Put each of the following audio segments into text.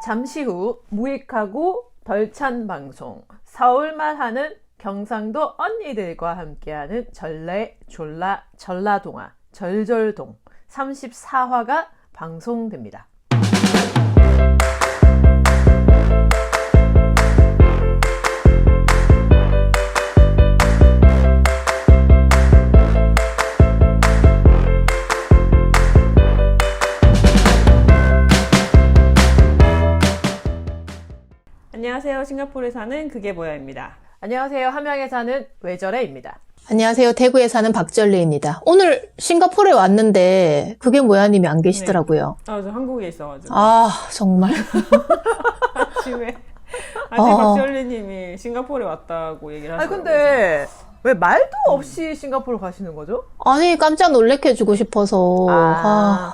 잠시 후 무익하고 덜 찬 방송, 서울말 하는 경상도 언니들과 함께하는 전래 졸라 전라동화 절절동 34화가 방송됩니다. 안녕하세요. 싱가포르에 사는 그게 뭐야입니다. 안녕하세요. 함양에 사는 외절애입니다. 안녕하세요. 대구에 사는 박전리입니다. 오늘 싱가포르에 왔는데 그게 뭐야 님이 안 계시더라고요. 저 한국에 있어가지고. 정말. 아침에 박지원리님이 싱가포르에 왔다고 얘기를 하시더라고요. 근데 왜 말도 없이 싱가포르 가시는 거죠? 아니 깜짝 놀래켜주고 싶어서.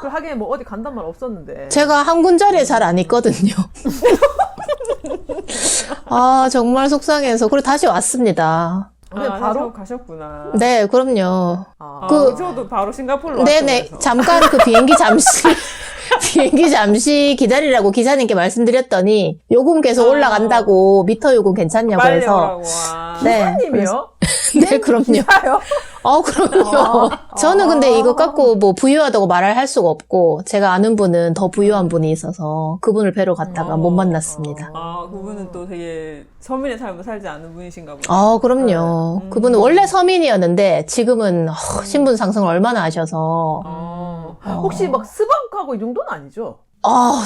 그럼 하긴 뭐 어디 간단 말 없었는데. 제가 한 군자리에 잘 안 있거든요. 정말 속상해서. 그리고 다시 왔습니다. 바로 가셨구나. 네, 그럼요. 저도 바로 싱가포르로 네네. 왔어요. 잠깐 그 비행기 잠시 기다리라고 기사님께 말씀드렸더니 요금 계속 올라간다고 미터 요금 괜찮냐고 빨리 해서. 오라고. 기사님이요? 네, 그럼요. 기사요? 그럼요. 저는 근데 이거 갖고 뭐 부유하다고 말을 할 수가 없고, 제가 아는 분은 더 부유한 분이 있어서 그분을 뵈러 갔다가 못 만났습니다. 그분은 또 되게 서민의 삶을 살지 않은 분이신가 보다. 그럼요. 그분은 원래 서민이었는데 지금은 신분 상승을 얼마나 하셔서. 혹시 막 스벅하고 이 정도는 아니죠?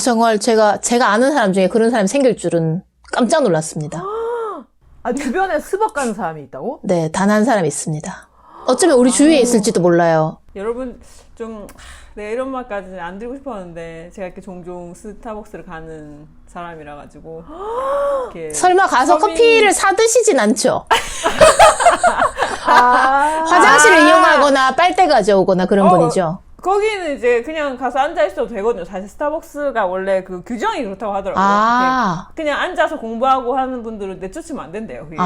정말 제가 아는 사람 중에 그런 사람이 생길 줄은 깜짝 놀랐습니다. 주변에 스벅 가는 사람이 있다고? 네, 단 한 사람 있습니다. 어쩌면 우리 주위에 있을지도 몰라요. 여러분 좀 내가 이런 말까지는 안 드리고 싶었는데 제가 이렇게 종종 스타벅스를 가는 사람이라 가지고 이렇게 설마 가서 커피를 사 드시진 않죠? 화장실을 이용하거나 빨대 가져오거나 그런 분이죠. 거기는 이제 그냥 가서 앉아 있어도 되거든요. 사실 스타벅스가 원래 그 규정이 그렇다고 하더라고요. 그냥 앉아서 공부하고 하는 분들은 내쫓으면 안 된대요. 그게 그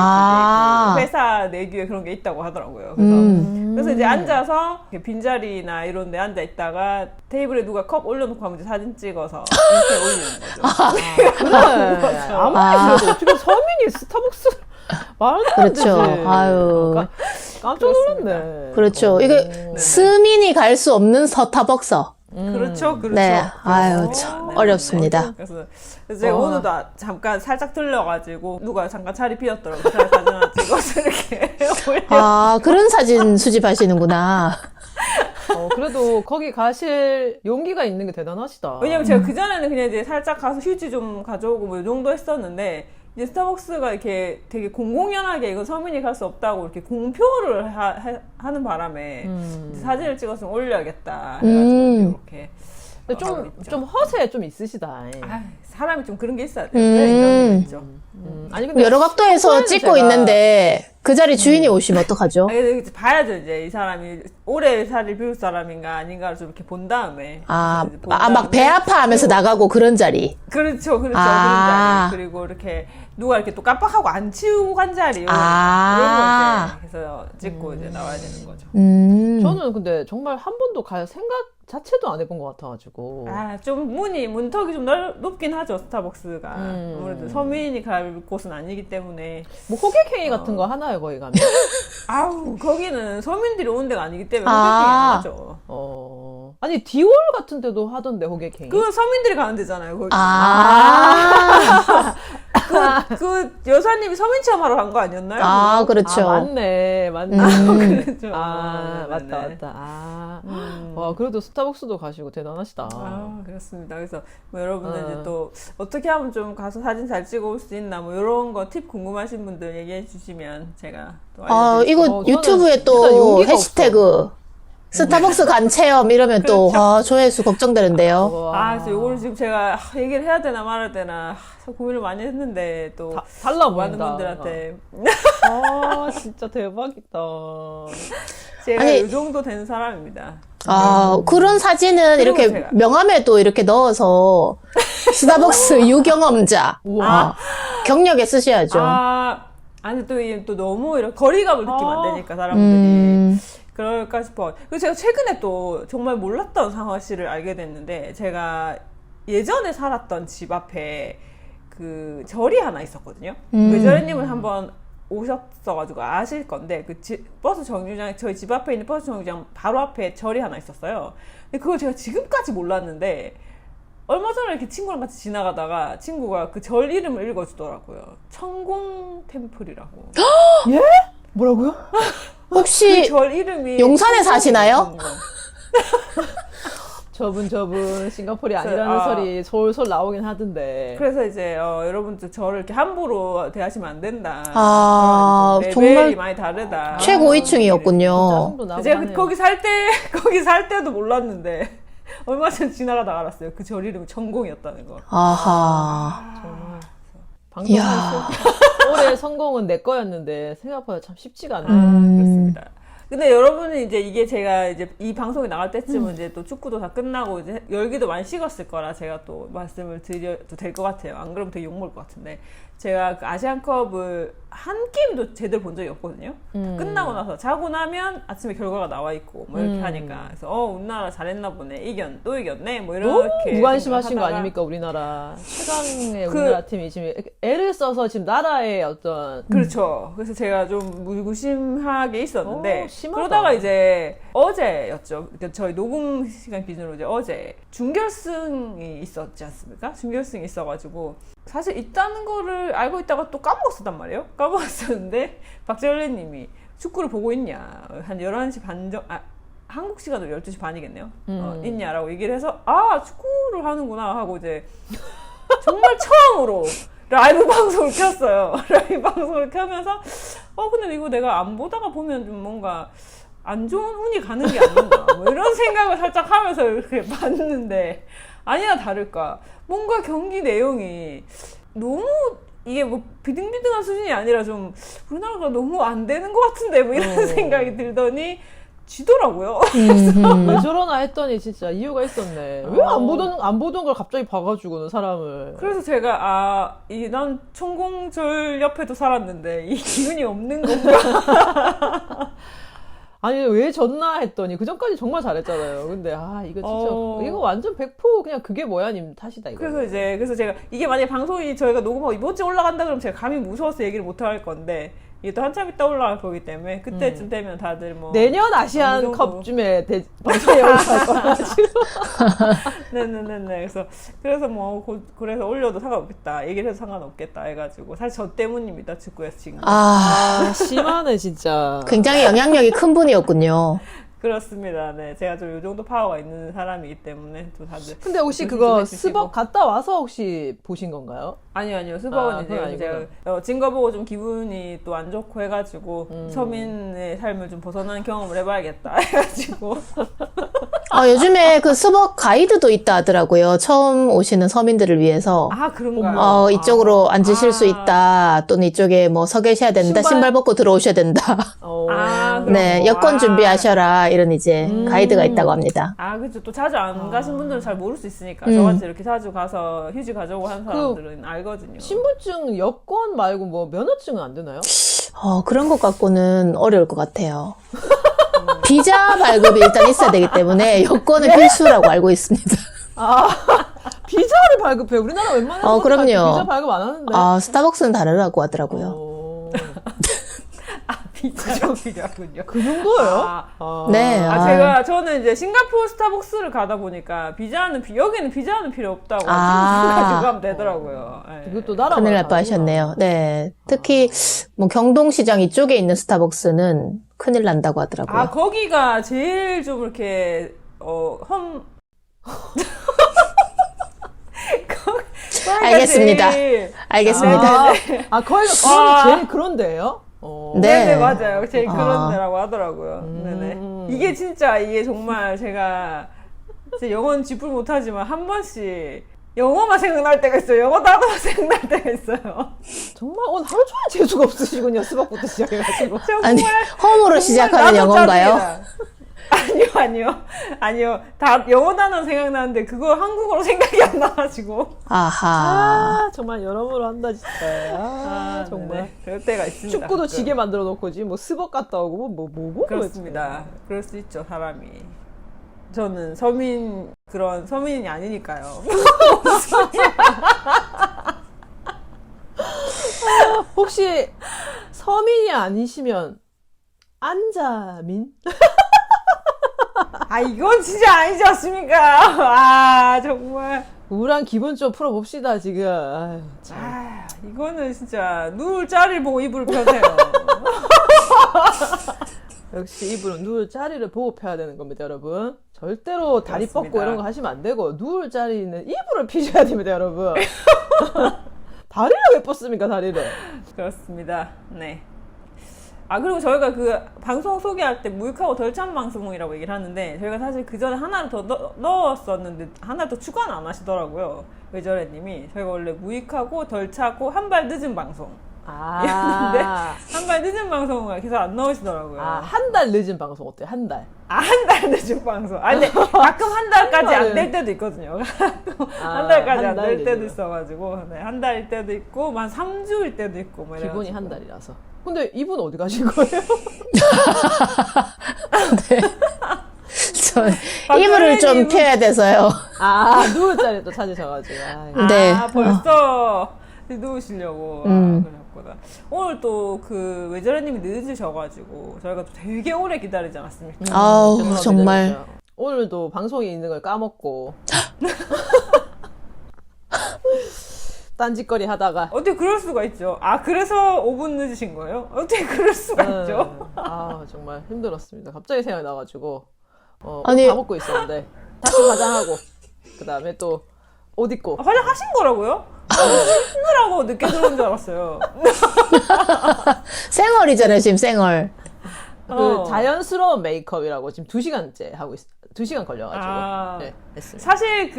회사 내규에 그런 게 있다고 하더라고요. 그래서 이제 앉아서 빈자리나 이런 데 앉아 있다가 테이블에 누가 컵 올려놓고 하면 이제 사진 찍어서 인스타에 올리는 거죠. 그래. 아무리 그래도 어떻게 서민이 스타벅스 말도 안 되지. 그렇죠. 깜짝 놀랐네. 그렇죠. 이게 스민이 갈 수 없는 스타벅스. 그렇죠. 네. 참 어렵습니다. 그래서 제가 오늘도 잠깐 살짝 들려가지고 누가 잠깐 자리 비었더라고요. 제가 사진 하나 찍어서 이렇게 올려. 그런 사진 수집하시는구나. 그래도 거기 가실 용기가 있는 게 대단하시다. 왜냐면 제가 그전에는 그냥 이제 살짝 가서 휴지 좀 가져오고 뭐 이 정도 했었는데, 이제 스타벅스가 이렇게 되게 공공연하게 이건 서민이 갈 수 없다고 이렇게 공표를 하는 바람에 사진을 찍어서 올려야겠다 해가지고 이렇게. 좀 허세 좀 있으시다. 사람이 좀 그런 게 있어야 돼요. 이런 게 있죠. 아니 근데 여러 각도에서 찍고 있는데 그 자리 주인이 오시면 어떡하죠? 봐야죠. 이제 이 사람이 오래 살을 비울 사람인가 아닌가를 좀 이렇게 본 다음에. 막 배 아파하면서 나가고 그런 자리. 그렇죠. 그런 자리. 그리고 이렇게 누가 이렇게 또 깜빡하고 안 치우고 간 자리. 이런 거 이제 해서 찍고 이제 나와야 되는 거죠. 저는 근데 정말 한 번도 갈 생각 자체도 안 해본 것 같아가지고. 좀 문턱이 좀 높긴 하죠, 스타벅스가. 아무래도 서민이 갈 곳은 아니기 때문에. 뭐 호객행위 같은 거 하나요, 거기 가면? 거기는 서민들이 오는 데가 아니기 때문에 호객행위 안 하죠. 아니, 디올 같은 데도 하던데, 호객행위. 그건 서민들이 가는 데잖아요, 거기. 그 여사님이 서민 체험하러 간 거 아니었나요? 그렇죠. 맞네. 그렇죠. 맞다. 그래도 스타벅스도 가시고 대단하시다. 그렇습니다. 그래서 뭐 여러분들 이제 또 어떻게 하면 좀 가서 사진 잘 찍어 올 수 있나 뭐 이런 거 팁 궁금하신 분들 얘기해 주시면 제가 또 알려드릴게요. 이거 유튜브에 또 해시태그 스타벅스 간 체험 이러면 또 조회수 걱정되는데요. 그래서 요거를 지금 제가 얘기를 해야 되나 말아야 되나 고민을 많이 했는데 또 달라 많은 보인다. 분들한테 진짜 대박이다. 제가 이 정도 된 사람입니다. 그런 사진은 이렇게 제가. 명함에도 이렇게 넣어서 스타벅스 유경험자 경력에 쓰셔야죠. 아니 또 너무 이런 거리감을 느끼면 안 되니까 사람들이 그럴까 싶어. 그리고 제가 최근에 또 정말 몰랐던 상황실을 알게 됐는데, 제가 예전에 살았던 집 앞에 그 절이 하나 있었거든요. 그 절님은 한번 오셨어가지고 아실 건데 그 버스 정류장 저희 집 앞에 있는 버스 정류장 바로 앞에 절이 하나 있었어요. 근데 그걸 제가 지금까지 몰랐는데 얼마 전에 이렇게 친구랑 같이 지나가다가 친구가 그 절 이름을 읽어주더라고요. 천공 템플이라고. 예? 뭐라고요? 혹시 그 절 이름이 용산에 사시나요? 저분 싱가포르이 아니라는 설이 솔솔 나오긴 하던데. 그래서 이제 여러분들 저를 이렇게 함부로 대하시면 안 된다. 아, 레벨이 정말 많이 다르다. 최고위층이었군요. 짜증도 나고 제가 하네요. 거기 살 때도 몰랐는데 얼마 전에 지나가다가 알았어요. 그 절 이름이 천공이었다는 거. 아하. 정말 이야. 방송에서 올해 성공은 내 거였는데 생각보다 참 쉽지가 않네요. 그렇습니다. 근데 여러분은 이제 이게 제가 이제 이 방송이 나갈 때쯤은 이제 또 축구도 다 끝나고 이제 열기도 많이 식었을 거라 제가 또 말씀을 드려도 될 것 같아요. 안 그러면 되게 욕먹을 것 같은데 제가 그 아시안컵을 한 게임도 제대로 본 적이 없거든요. 끝나고 나서 자고 나면 아침에 결과가 나와 있고 뭐 이렇게 하니까 그래서 우리나라 잘했나 보네. 또 이겼네. 뭐 너무 이렇게 무관심하신 거 생각하다가 아닙니까 우리나라 최강의 우리나라 팀이 지금 애를 써서 지금 나라의 어떤 그렇죠. 그래서 제가 좀 무심하게 있었는데 심하다. 그러다가 이제 어제였죠. 그러니까 저희 녹음 시간 기준으로 이제 어제 준결승이 있었지 않습니까? 준결승이 있어가지고 사실 있다는 거를 알고 있다가 또 까먹었단 말이에요. 까먹었었는데 박재열님이 축구를 보고 있냐 한 11시 반 한국 시간으로 12시 반이겠네요. 있냐라고 얘기를 해서 축구를 하는구나 하고 이제 정말 처음으로 라이브 방송을 켰어요. 라이브 방송을 켜면서 근데 이거 내가 안 보다가 보면 좀 뭔가 안 좋은 운이 가는 게 아닌가 뭐 이런 생각을 살짝 하면서 이렇게 봤는데 아니나 다를까 뭔가 경기 내용이 너무 이게 뭐 비등비등한 수준이 아니라 좀 우리나라가 너무 안 되는 것 같은데 뭐 이런 생각이 들더니 지더라고요. 왜 저러나 했더니 진짜 이유가 있었네. 왜 안 보던 걸 갑자기 봐가지고는 사람을. 그래서 제가 난 천공절 옆에도 살았는데 이 기운이 없는 건가? 아니 왜 졌나 했더니 그 전까지 정말 잘했잖아요. 근데 이거 진짜 이거 완전 100% 그냥 그게 뭐야 님 탓이다 이거. 그래서 제가 이게 만약에 방송이 저희가 녹음하고 이번 주에 올라간다 그러면 제가 감히 무서워서 얘기를 못 할 건데 이게 또 한참 있다 올라갈 거기 때문에 그때쯤 되면 다들 뭐 내년 아시안컵쯤에 방송에 올라갈 거라 지금. 네네네. 그래서 뭐 그래서 올려도 상관없겠다. 얘기를 해도 상관없겠다 해가지고 사실 저 때문입니다. 축구에서 지금. 심하네 진짜. 굉장히 영향력이 큰 분이었군요. 그렇습니다. 네, 제가 좀 요 정도 파워가 있는 사람이기 때문에 또 다들. 근데 혹시 요즘 그거 좀 해주시고. 스벅 갔다 와서 혹시 보신 건가요? 아니요. 스벅은 그건 이제 아니구나. 진 거 보고 좀 기분이 또 안 좋고 해가지고 서민의 삶을 좀 벗어나는 경험을 해봐야겠다 해가지고. 요즘에 그 스벅 가이드도 있다 하더라고요. 처음 오시는 서민들을 위해서. 그런가요? 이쪽으로 앉으실 수 있다. 또는 이쪽에 뭐 서 계셔야 된다. 신발 벗고 들어오셔야 된다. 네, 여권 준비하셔라. 이런 이제 가이드가 있다고 합니다. 그렇죠. 또 자주 안 가신 분들은 잘 모를 수 있으니까. 저같이 이렇게 자주 가서 휴지 가져오고 하는 사람들은 알거든요. 신분증, 여권 말고 뭐 면허증은 안 되나요? 그런 것 갖고는 어려울 것 같아요. 비자 발급이 일단 있어야 되기 때문에 여권은 필수라고 알고 있습니다. 비자를 발급해요. 우리나라 웬만해서 그럼요. 비자 발급 안 하는데. 스타벅스는 다르다고 하더라고요. 비자군요. 그 정도예요? 네. 저는 이제 싱가포르 스타벅스를 가다 보니까 여기는 비자는 필요 없다고 친구 가지고 가면 되더라고요. 네. 이것도 나라 큰일 날 뻔하셨네요. 네. 특히 뭐 경동시장 이쪽에 있는 스타벅스는 큰일 난다고 하더라고요. 거기가 제일 좀 이렇게 알겠습니다. 알겠습니다. 거기가 제일 그런 데예요? 네네, 맞아요. 제일 그런 데라고 하더라고요. 네네. 이게 정말 제가 영어는 쥐뿔 못하지만 한 번씩 영어만 생각날 때가 있어요. 영어 단어만 생각날 때가 있어요. 정말 오늘 하루 종일 재수가 없으시군요. 수박부터 시작해가지고. 아니, 홈으로 시작하는 영어인가요? 아니요. 다 영어 단어 생각나는데 그걸 한국어로 생각이 안 나가지고. 정말 여러모로 한다 진짜. 정말. 네. 그럴 때가 있습니다. 축구도 가끔. 지게 만들어 놓고 지금 뭐 스벅 갔다 오고 뭐고 그렇습니다. 그럴 수 있죠, 사람이. 저는 그런 서민이 아니니까요. 혹시 서민이 아니시면 안자민? 아, 이건 진짜 아니지 않습니까? 아, 정말. 우울한 기분 좀 풀어봅시다, 지금. 아유, 참. 아, 이거는 진짜 누울 자리를 보고 이불을 펴세요. 역시 이불은 누울 자리를 보고 펴야 되는 겁니다, 여러분. 절대로 다리 그렇습니다. 뻗고 이런 거 하시면 안 되고, 누울 자리는 이불을 피셔야 됩니다, 여러분. 다리를 왜 뻗습니까, 다리를? 그렇습니다. 네. 아, 그리고 저희가 그 방송 소개할 때 무익하고 덜 찬 방송이라고 얘기를 하는데, 저희가 사실 그 전에 하나를 더 넣었었는데, 하나 더 추가는 안 하시더라고요. 외절애님이. 저희가 원래 무익하고 덜 차고 한 발 늦은 방송. 였는데, 한 발 늦은 방송을 계속 안 넣으시더라고요. 한 달 늦은 방송 어때요? 한 달. 한 달 늦은 방송. 근데 가끔 한 달까지 안 될 때도 있거든요. 한 달까지 안 될 때도 있어가지고. 네, 한 달일 때도 있고, 한 3주일 때도 있고. 뭐 기본이 이래가지고. 한 달이라서. 근데 이분 어디 가신 거예요? 네. 저 이불을 좀 펴야 돼서요. 누울 자리 또 찾으셔가지고. 네. 벌써 누우시려고. 그랬구나. 오늘 또 그 외절애님이 늦으셔가지고 저희가 또 되게 오래 기다리지 않았습니까? 아우, 죄송합니다, 정말. 진짜. 오늘도 방송이 있는 걸 까먹고. 딴짓거리 하다가. 어떻게 그럴 수가 있죠? 그래서 5분 늦으신 거예요? 어떻게 그럴 수가 있죠? 정말 힘들었습니다. 갑자기 생각이 나가지고 아니. 다 먹고 있었는데 다시 화장하고 그 다음에 또 옷 입고 화장하신 거라고요? 씻느라고 늦게 들어온 줄 알았어요. 생얼이잖아요, 지금 생얼. 그 자연스러운 메이크업이라고 지금 2시간째 하고 2시간 걸려가지고 네, 했습니다. 사실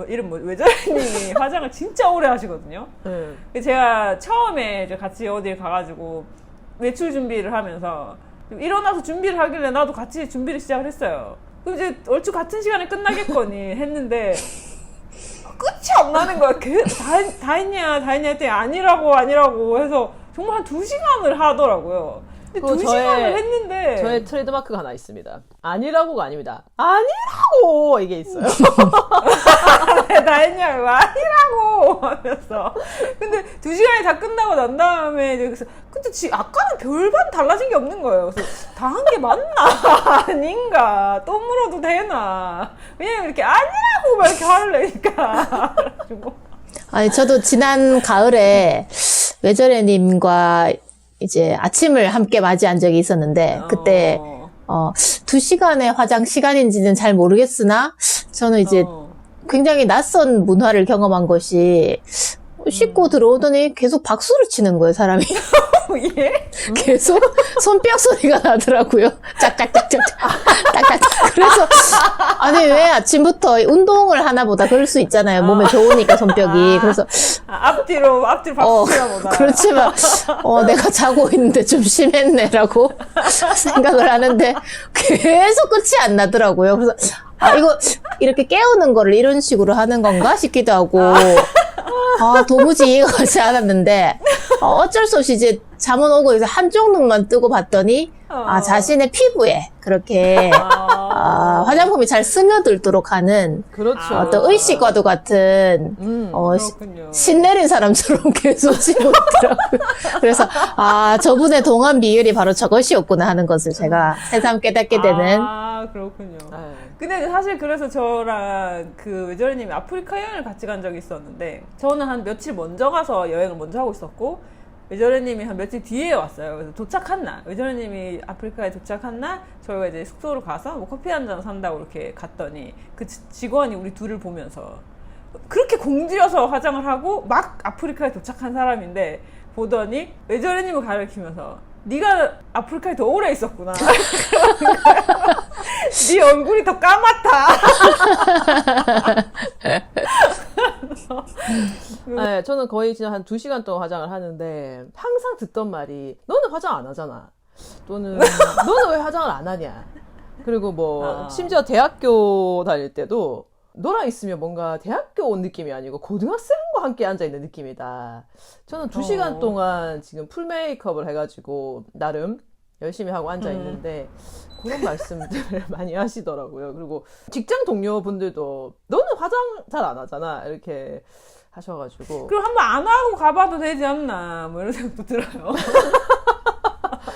이름 외절애님이 화장을 진짜 오래 하시거든요. 제가 처음에 이제 같이 어딜 가가지고 외출 준비를 하면서 일어나서 준비를 하길래 나도 같이 준비를 시작을 했어요. 그럼 이제 얼추 같은 시간에 끝나겠거니 했는데 끝이 안 나는 거야. 다 했냐 했더니 아니라고 해서 정말 한 2시간을 하더라고요. 근데 2시간을 했는데 저의 트레이드마크가 하나 있습니다. 아니라고가 아닙니다. 아니라고 이게 있어요. 다 했냐고 아니라고 하면서 근데 2시간이 다 끝나고 난 다음에 이제 그래서 근데 아까는 별반 달라진 게 없는 거예요. 그래서 다 한 게 맞나 아닌가 또 물어도 되나 왜냐면 이렇게 아니라고 막 이렇게 화를 내니까 그래가지고 아니, 저도 지난 가을에 외절애님과 이제 아침을 함께 맞이한 적이 있었는데, 그때, 2시간의 화장 시간인지는 잘 모르겠으나, 저는 이제 굉장히 낯선 문화를 경험한 것이, 씻고 들어오더니 계속 박수를 치는 거예요, 사람이. 예? 계속 손뼉 소리가 나더라고요. 짝짝짝짝. 딱딱딱. 그래서, 아니, 왜 아침부터 운동을 하나 보다 그럴 수 있잖아요. 몸에 좋으니까 손뼉이. 그래서. 앞뒤로 박수 치나 보다. 그렇지만, 내가 자고 있는데 좀 심했네라고 생각을 하는데 계속 끝이 안 나더라고요. 그래서, 이거, 이렇게 깨우는 거를 이런 식으로 하는 건가 싶기도 하고, 도무지 이해가 가지 않았는데, 어쩔 수 없이 이제 잠은 오고 이제 한쪽 눈만 뜨고 봤더니, 자신의 피부에 그렇게, 화장품이 잘 스며들도록 하는, 그렇죠. 어떤 의식과도 같은, 신내린 사람처럼 계속 치고 있더라고요. 그래서, 저분의 동안 비율이 바로 저것이었구나 하는 것을 제가 새삼 깨닫게 되는. 그렇군요. 네. 근데 사실 그래서 저랑 그 외절애님이 아프리카 여행을 같이 간 적이 있었는데, 저는 한 며칠 먼저 가서 여행을 먼저 하고 있었고, 외절애님이 한 며칠 뒤에 왔어요. 그래서 도착한 날, 외절애님이 아프리카에 도착한 날, 저희가 이제 숙소로 가서 뭐 커피 한 잔 산다고 이렇게 갔더니, 그 직원이 우리 둘을 보면서, 그렇게 공들여서 화장을 하고, 막 아프리카에 도착한 사람인데, 보더니, 외절애님을 가리키면서, 네가 아프리카에 더 오래 있었구나. 네 얼굴이 더 까맣다. 네, 저는 거의 진짜 한 2시간 동안 화장을 하는데 항상 듣던 말이 너는 화장 안 하잖아. 너는 왜 화장을 안 하냐. 그리고 뭐 심지어 대학교 다닐 때도 너랑 있으면 뭔가 대학교 온 느낌이 아니고 고등학생과 함께 앉아있는 느낌이다. 저는 2시간 동안 지금 풀 메이크업을 해가지고 나름 열심히 하고 앉아 있는데 그런 말씀들을 많이 하시더라고요. 그리고 직장 동료분들도 너는 화장 잘 안 하잖아 이렇게 하셔가지고 그럼 한번 안 하고 가봐도 되지 않나 뭐 이런 생각도 들어요.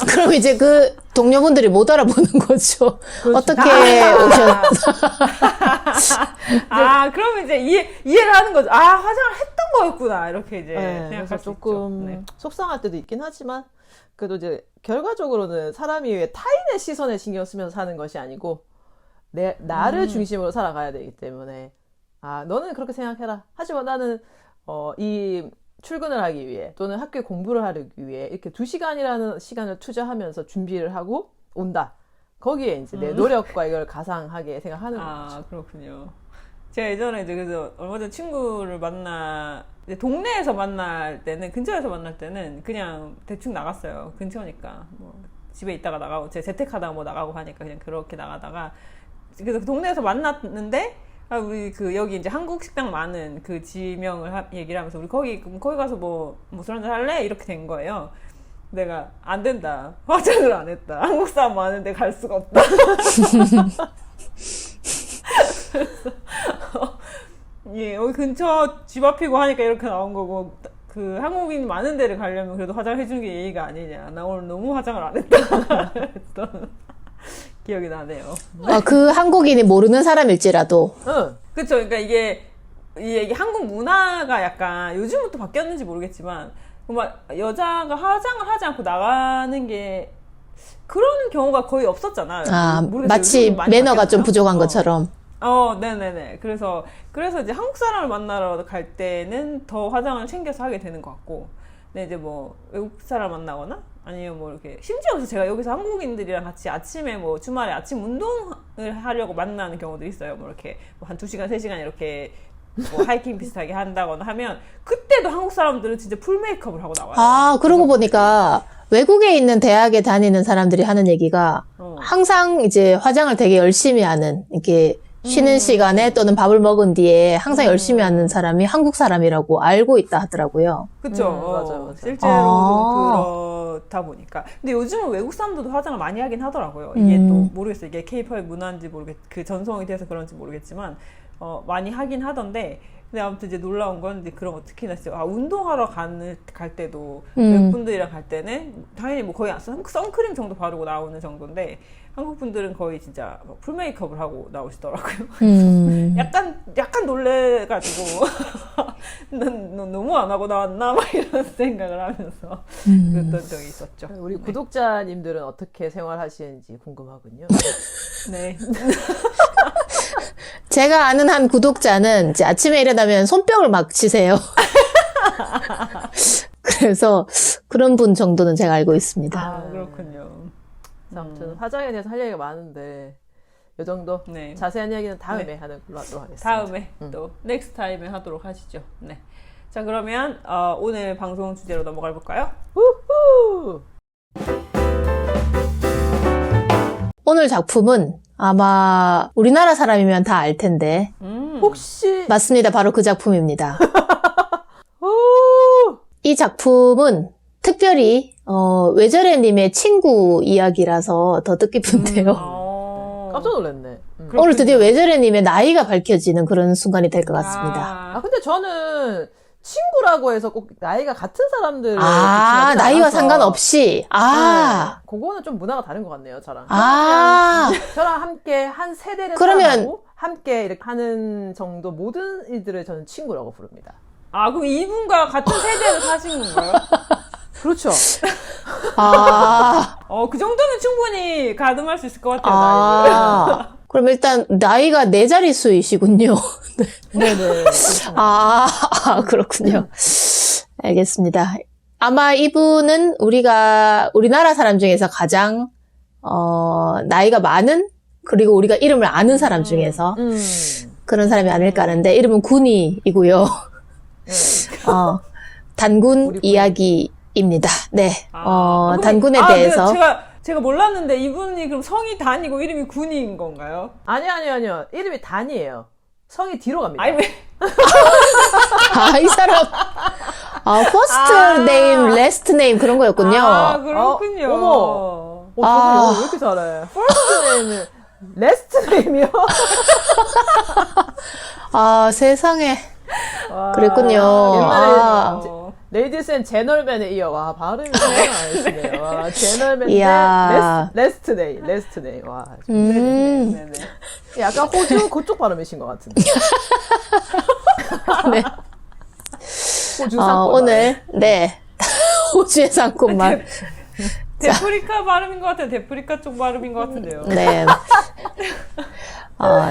그럼 이제 그 동료분들이 못 알아보는 거죠. 그렇죠. 어떻게 오셨, 그러면 이제 이해를 하는 거죠. 화장을 했던 거였구나. 이렇게 이제 네, 생각할 그래서 수 조금 있죠. 네. 속상할 때도 있긴 하지만 그래도 이제 결과적으로는 사람이 왜 타인의 시선에 신경 쓰면서 사는 것이 아니고 나를 중심으로 살아가야 되기 때문에 너는 그렇게 생각해라. 하지만 나는 이 출근을 하기 위해 또는 학교에 공부를 하기 위해 이렇게 2시간이라는 시간을 투자하면서 준비를 하고 온다. 거기에 이제 내 노력과 이걸 가상하게 생각하는 거죠. 그렇군요. 제가 예전에 이제 그래서 얼마 전에 친구를 이제 동네에서 만날 때는, 근처에서 만날 때는 그냥 대충 나갔어요. 근처니까. 뭐 집에 있다가 나가고, 제 재택하다가 뭐 나가고 하니까 그냥 그렇게 나가다가, 그래서 동네에서 만났는데, 우리 여기 이제 한국 식당 많은 그 지명을 얘기를 하면서 우리 거기 가서 뭐 술 한잔 할래? 이렇게 된 거예요. 내가 안 된다. 화장을 안 했다. 한국 사람 많은데 갈 수가 없다. 여기 근처 집 앞이고 하니까 이렇게 나온 거고, 그 한국인 많은 데를 가려면 그래도 화장을 해주는 게 예의가 아니냐. 나 오늘 너무 화장을 안 했다. 했던 기억이 나네요. 그 한국인이 모르는 사람일지라도. 응. 그쵸. 그러니까 이게 한국 문화가 약간 요즘은 또 바뀌었는지 모르겠지만, 막 여자가 화장을 하지 않고 나가는 게 그런 경우가 거의 없었잖아요. 모르겠어요. 마치 요즘은 많이 매너가 바뀌었나요? 좀 부족한 것처럼. 네네네. 그래서 이제 한국 사람을 만나러 갈 때는 더 화장을 챙겨서 하게 되는 것 같고, 근데 이제 뭐 외국 사람 만나거나 아니면 뭐 이렇게, 심지어 그래서 제가 여기서 한국인들이랑 같이 아침에 뭐 주말에 아침 운동을 하려고 만나는 경우도 있어요. 뭐 이렇게 뭐 한 2시간, 3시간 이렇게 뭐 하이킹 비슷하게 한다거나 하면, 그때도 한국 사람들은 진짜 풀 메이크업을 하고 나와요. 그러고 보니까 외국에 있는 대학에 다니는 사람들이 하는 얘기가 항상 이제 화장을 되게 열심히 하는, 이렇게 쉬는 시간에 또는 밥을 먹은 뒤에 항상 열심히 하는 사람이 한국 사람이라고 알고 있다 하더라고요. 그쵸. 맞아요. 실제로 그렇다 보니까. 근데 요즘은 외국 사람들도 화장을 많이 하긴 하더라고요. 이게 또 모르겠어요. 이게 케이팝의 문화인지 그 전성이 돼서 그런지 모르겠지만, 많이 하긴 하던데, 근데 아무튼 이제 놀라운 건 이제 그런 거 특히나 진짜 운동하러 갈 때도 외국 분들이랑 갈 때는 당연히 뭐 거의 선크림 정도 바르고 나오는 정도인데, 한국 분들은 거의 진짜 풀 메이크업을 하고 나오시더라고요. 약간 놀래가지고 난 너무 안 하고 나왔나 막 이런 생각을 하면서 그랬던 적이 있었죠. 우리 구독자님들은 어떻게 생활하시는지 궁금하군요. 네. 제가 아는 한 구독자는 이제 아침에 일어나면 손뼉을 막 치세요. 그래서 그런 분 정도는 제가 알고 있습니다. 그렇군요. 아무튼 화장에 대해서 할 얘기가 많은데 이 정도. 네. 자세한 이야기는 다음에 하는 걸로 하도록 하겠습니다. 다음에 또 넥스트 타임에 하도록 하시죠. 네. 자, 그러면 오늘 방송 주제로 넘어가 볼까요? 우후! 오늘 작품은 아마 우리나라 사람이면 다 알 텐데. 혹시 맞습니다. 바로 그 작품입니다. 오! 이 작품은 특별히 외절애님의 친구 이야기라서 더 뜻깊은데요. 깜짝 놀랐네. 오늘 드디어 외절애님의 나이가 밝혀지는 그런 순간이 될 것 같습니다. 근데 저는 친구라고 해서 꼭 나이가 같은 사람들을 비추하지 나이와 않아서. 상관없이. 네, 그거는 좀 문화가 다른 것 같네요, 저랑. 저랑 함께 한 세대를 그러면- 살아가고 함께 이렇게 하는 정도 모든 이들을 저는 친구라고 부릅니다. 그럼 이분과 같은 세대를 사신 건가요? 그렇죠. 그 정도는 충분히 가늠할 수 있을 것 같아요, 나이를. 그럼 일단 나이가 4자릿수이시군요. 네네. 그렇군요. 알겠습니다. 아마 이분은 우리나라 사람 중에서 가장 나이가 많은, 그리고 우리가 이름을 아는 사람 중에서 그런 사람이 아닐까 하는데, 이름은 군이이고요. 단군 우리 군. 이야기입니다. 네. 그럼 단군에 대해서. 제가 몰랐는데 이분이 그럼 성이 단이고 이름이 군인 건가요? 아니요. 이름이 단이에요. 성이 뒤로 갑니다. 아니, 왜? 이 사람. first name, last name 그런 거였군요. 그렇군요. 어머. 저분 영어 왜 이렇게 잘해? First name은 Last name이요? 아, 세상에. 와, 그랬군요. 옛날에 아. 레이디스 앤 제널맨에 이어 와 발음이 정말 아시네요. 와 제널맨인데 이야. 레스트 데이 레스트 데이 와 네네. 약간 호주 그쪽 발음이신 것 같은데. 네. 호주 상권 오늘, 네. 호주의 상권만. 데프리카 발음인 것 같아요. 데프리카 쪽 발음인 것 같은데요. 네.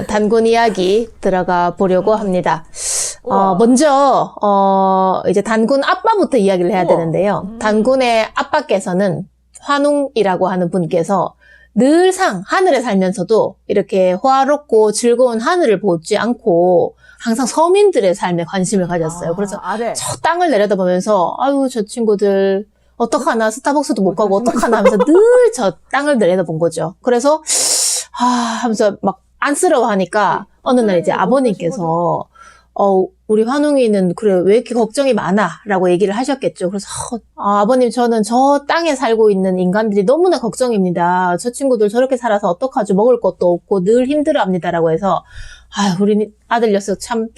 단군 이야기 들어가 보려고 합니다. 우와. 먼저, 이제 단군 아빠부터 이야기를 해야 우와. 되는데요. 단군의 아빠께서는 환웅이라고 하는 분께서 늘상 하늘에 살면서도 이렇게 호화롭고 즐거운 하늘을 보지 않고 항상 서민들의 삶에 관심을 가졌어요. 그래서 아래 저 땅을 내려다보면서 아유 저 친구들 어떡하나 스타벅스도 못 가고 어떡하나 하면서 늘 저 땅을 내려다본 거죠. 그래서 하면서 막 안쓰러워하니까 어느 날 이제 아버님께서 우리 환웅이는 그래 왜 이렇게 걱정이 많아 라고 얘기를 하셨겠죠. 그래서 아버님 저는 저 땅에 살고 있는 인간들이 너무나 걱정입니다. 저 친구들 저렇게 살아서 어떡하죠. 먹을 것도 없고 늘 힘들어합니다 라고 해서 우리 아들 녀석 참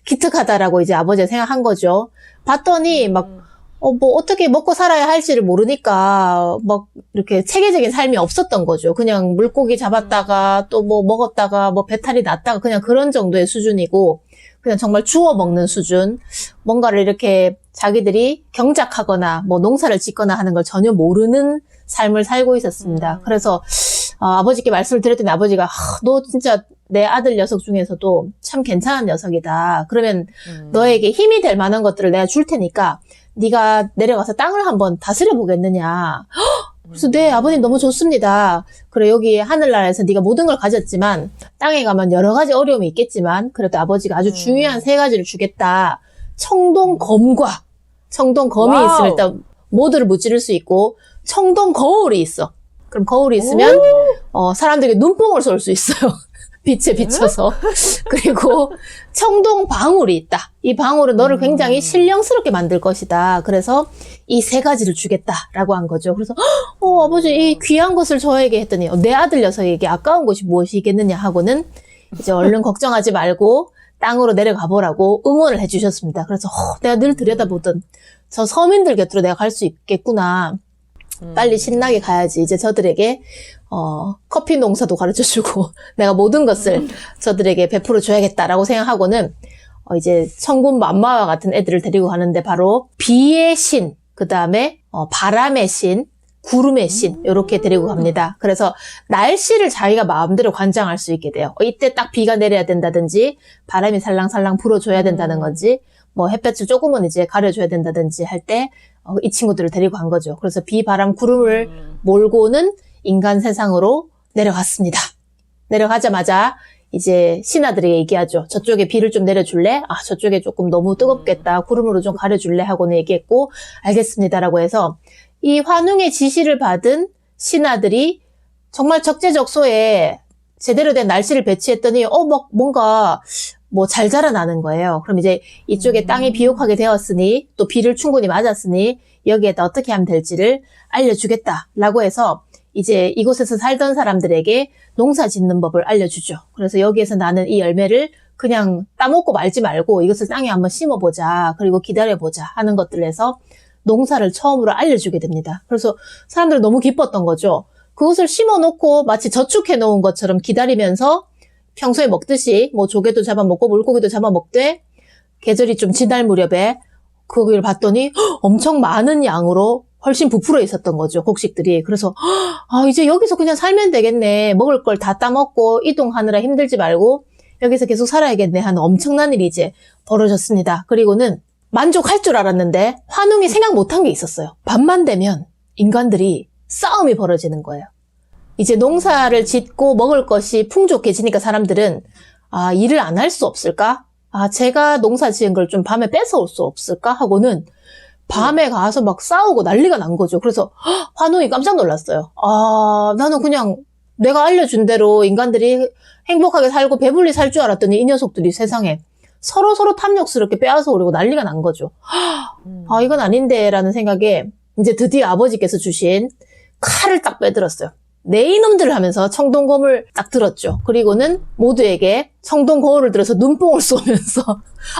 기특하다라고 이제 아버지가 생각한 거죠. 봤더니 막 뭐 어떻게 먹고 살아야 할지를 모르니까 막 이렇게 체계적인 삶이 없었던 거죠. 그냥 물고기 잡았다가 또 뭐 먹었다가 뭐 배탈이 났다가 그냥 그런 정도의 수준이고 그냥 정말 주워 먹는 수준. 뭔가를 이렇게 자기들이 경작하거나 뭐 농사를 짓거나 하는 걸 전혀 모르는 삶을 살고 있었습니다. 그래서 아버지께 말씀을 드렸더니 아버지가 너 진짜 내 아들 녀석 중에서도 참 괜찮은 녀석이다. 그러면 너에게 힘이 될 만한 것들을 내가 줄 테니까 네가 내려가서 땅을 한번 다스려 보겠느냐. 그래서 네 아버님 너무 좋습니다. 그래 여기 하늘나라에서 네가 모든 걸 가졌지만 땅에 가면 여러 가지 어려움이 있겠지만 그래도 아버지가 아주 중요한 3가지를 주겠다. 청동검과 청동검이 와우. 있으면 일단 모두를 무찌를 수 있고 청동거울이 있어. 그럼 거울이 있으면 사람들에게 눈뽕을 쏠 수 있어요. 빛에 비춰서. 그리고 청동방울이 있다. 이 방울은 너를 굉장히 신령스럽게 만들 것이다. 그래서 이 3가지를 주겠다라고 한 거죠. 그래서 아버지 이 귀한 것을 저에게 했더니 내 아들 녀석에게 아까운 것이 무엇이겠느냐 하고는 이제 얼른 걱정하지 말고 땅으로 내려가 보라고 응원을 해주셨습니다. 그래서 내가 늘 들여다보던 저 서민들 곁으로 내가 갈 수 있겠구나. 빨리 신나게 가야지. 이제 저들에게 커피 농사도 가르쳐주고 내가 모든 것을 저들에게 베풀어 줘야겠다라고 생각하고는 이제 천군 만마와 같은 애들을 데리고 가는데 바로 비의 신, 그 다음에 바람의 신, 구름의 신 이렇게 데리고 갑니다. 그래서 날씨를 자기가 마음대로 관장할 수 있게 돼요. 이때 딱 비가 내려야 된다든지 바람이 살랑살랑 불어줘야 된다는 건지 뭐 햇볕을 조금은 이제 가려줘야 된다든지 할 때 이 친구들을 데리고 간 거죠. 그래서 비, 바람, 구름을 몰고는 인간 세상으로 내려갔습니다. 내려가자마자 이제 신하들에게 얘기하죠. 저쪽에 비를 좀 내려줄래? 저쪽에 조금 너무 뜨겁겠다. 구름으로 좀 가려줄래? 하고는 얘기했고 알겠습니다라고 해서 이 환웅의 지시를 받은 신하들이 정말 적재적소에 제대로 된 날씨를 배치했더니 뭔가 뭐 잘 자라나는 거예요. 그럼 이제 이쪽에 땅이 비옥하게 되었으니 또 비를 충분히 맞았으니 여기에다 어떻게 하면 될지를 알려주겠다라고 해서 이제 이곳에서 살던 사람들에게 농사 짓는 법을 알려주죠. 그래서 여기에서 나는 이 열매를 그냥 따먹고 말지 말고 이것을 땅에 한번 심어보자. 그리고 기다려보자 하는 것들을 해서 농사를 처음으로 알려주게 됩니다. 그래서 사람들은 너무 기뻤던 거죠. 그것을 심어놓고 마치 저축해놓은 것처럼 기다리면서 평소에 먹듯이 뭐 조개도 잡아먹고 물고기도 잡아먹되 계절이 좀 지날 무렵에 거기를 봤더니 엄청 많은 양으로 훨씬 부풀어 있었던 거죠. 곡식들이. 그래서 이제 여기서 그냥 살면 되겠네. 먹을 걸 다 따먹고 이동하느라 힘들지 말고 여기서 계속 살아야겠네 하는 엄청난 일이 이제 벌어졌습니다. 그리고는 만족할 줄 알았는데 환웅이 생각 못한 게 있었어요. 밤만 되면 인간들이 싸움이 벌어지는 거예요. 이제 농사를 짓고 먹을 것이 풍족해지니까 사람들은 일을 안 할 수 없을까? 제가 농사 지은 걸 좀 밤에 뺏어올 수 없을까? 하고는 밤에 가서 막 싸우고 난리가 난 거죠. 그래서 환웅이 깜짝 놀랐어요. 나는 그냥 내가 알려준 대로 인간들이 행복하게 살고 배불리 살 줄 알았더니 이 녀석들이 세상에 서로 탐욕스럽게 빼앗아 오려고 난리가 난 거죠. 이건 아닌데 라는 생각에 이제 드디어 아버지께서 주신 칼을 딱 빼들었어요. 내 이놈들 하면서 청동검을 딱 들었죠. 그리고는 모두에게 청동거울을 들어서 눈뽕을 쏘면서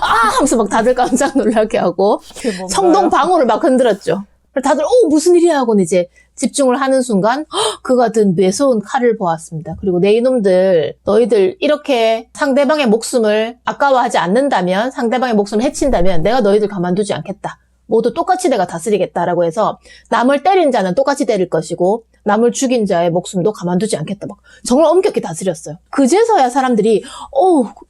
아 하면서 막 다들 깜짝 놀라게 하고 청동방울을 막 흔들었죠. 다들 무슨 일이야 하고는 이제 집중을 하는 순간 그가 든 매서운 칼을 보았습니다. 그리고 내 이놈들 너희들 이렇게 상대방의 목숨을 아까워하지 않는다면 상대방의 목숨을 해친다면 내가 너희들 가만두지 않겠다. 모두 똑같이 내가 다스리겠다라고 해서 남을 때린 자는 똑같이 때릴 것이고 남을 죽인 자의 목숨도 가만두지 않겠다. 막 정말 엄격히 다스렸어요. 그제서야 사람들이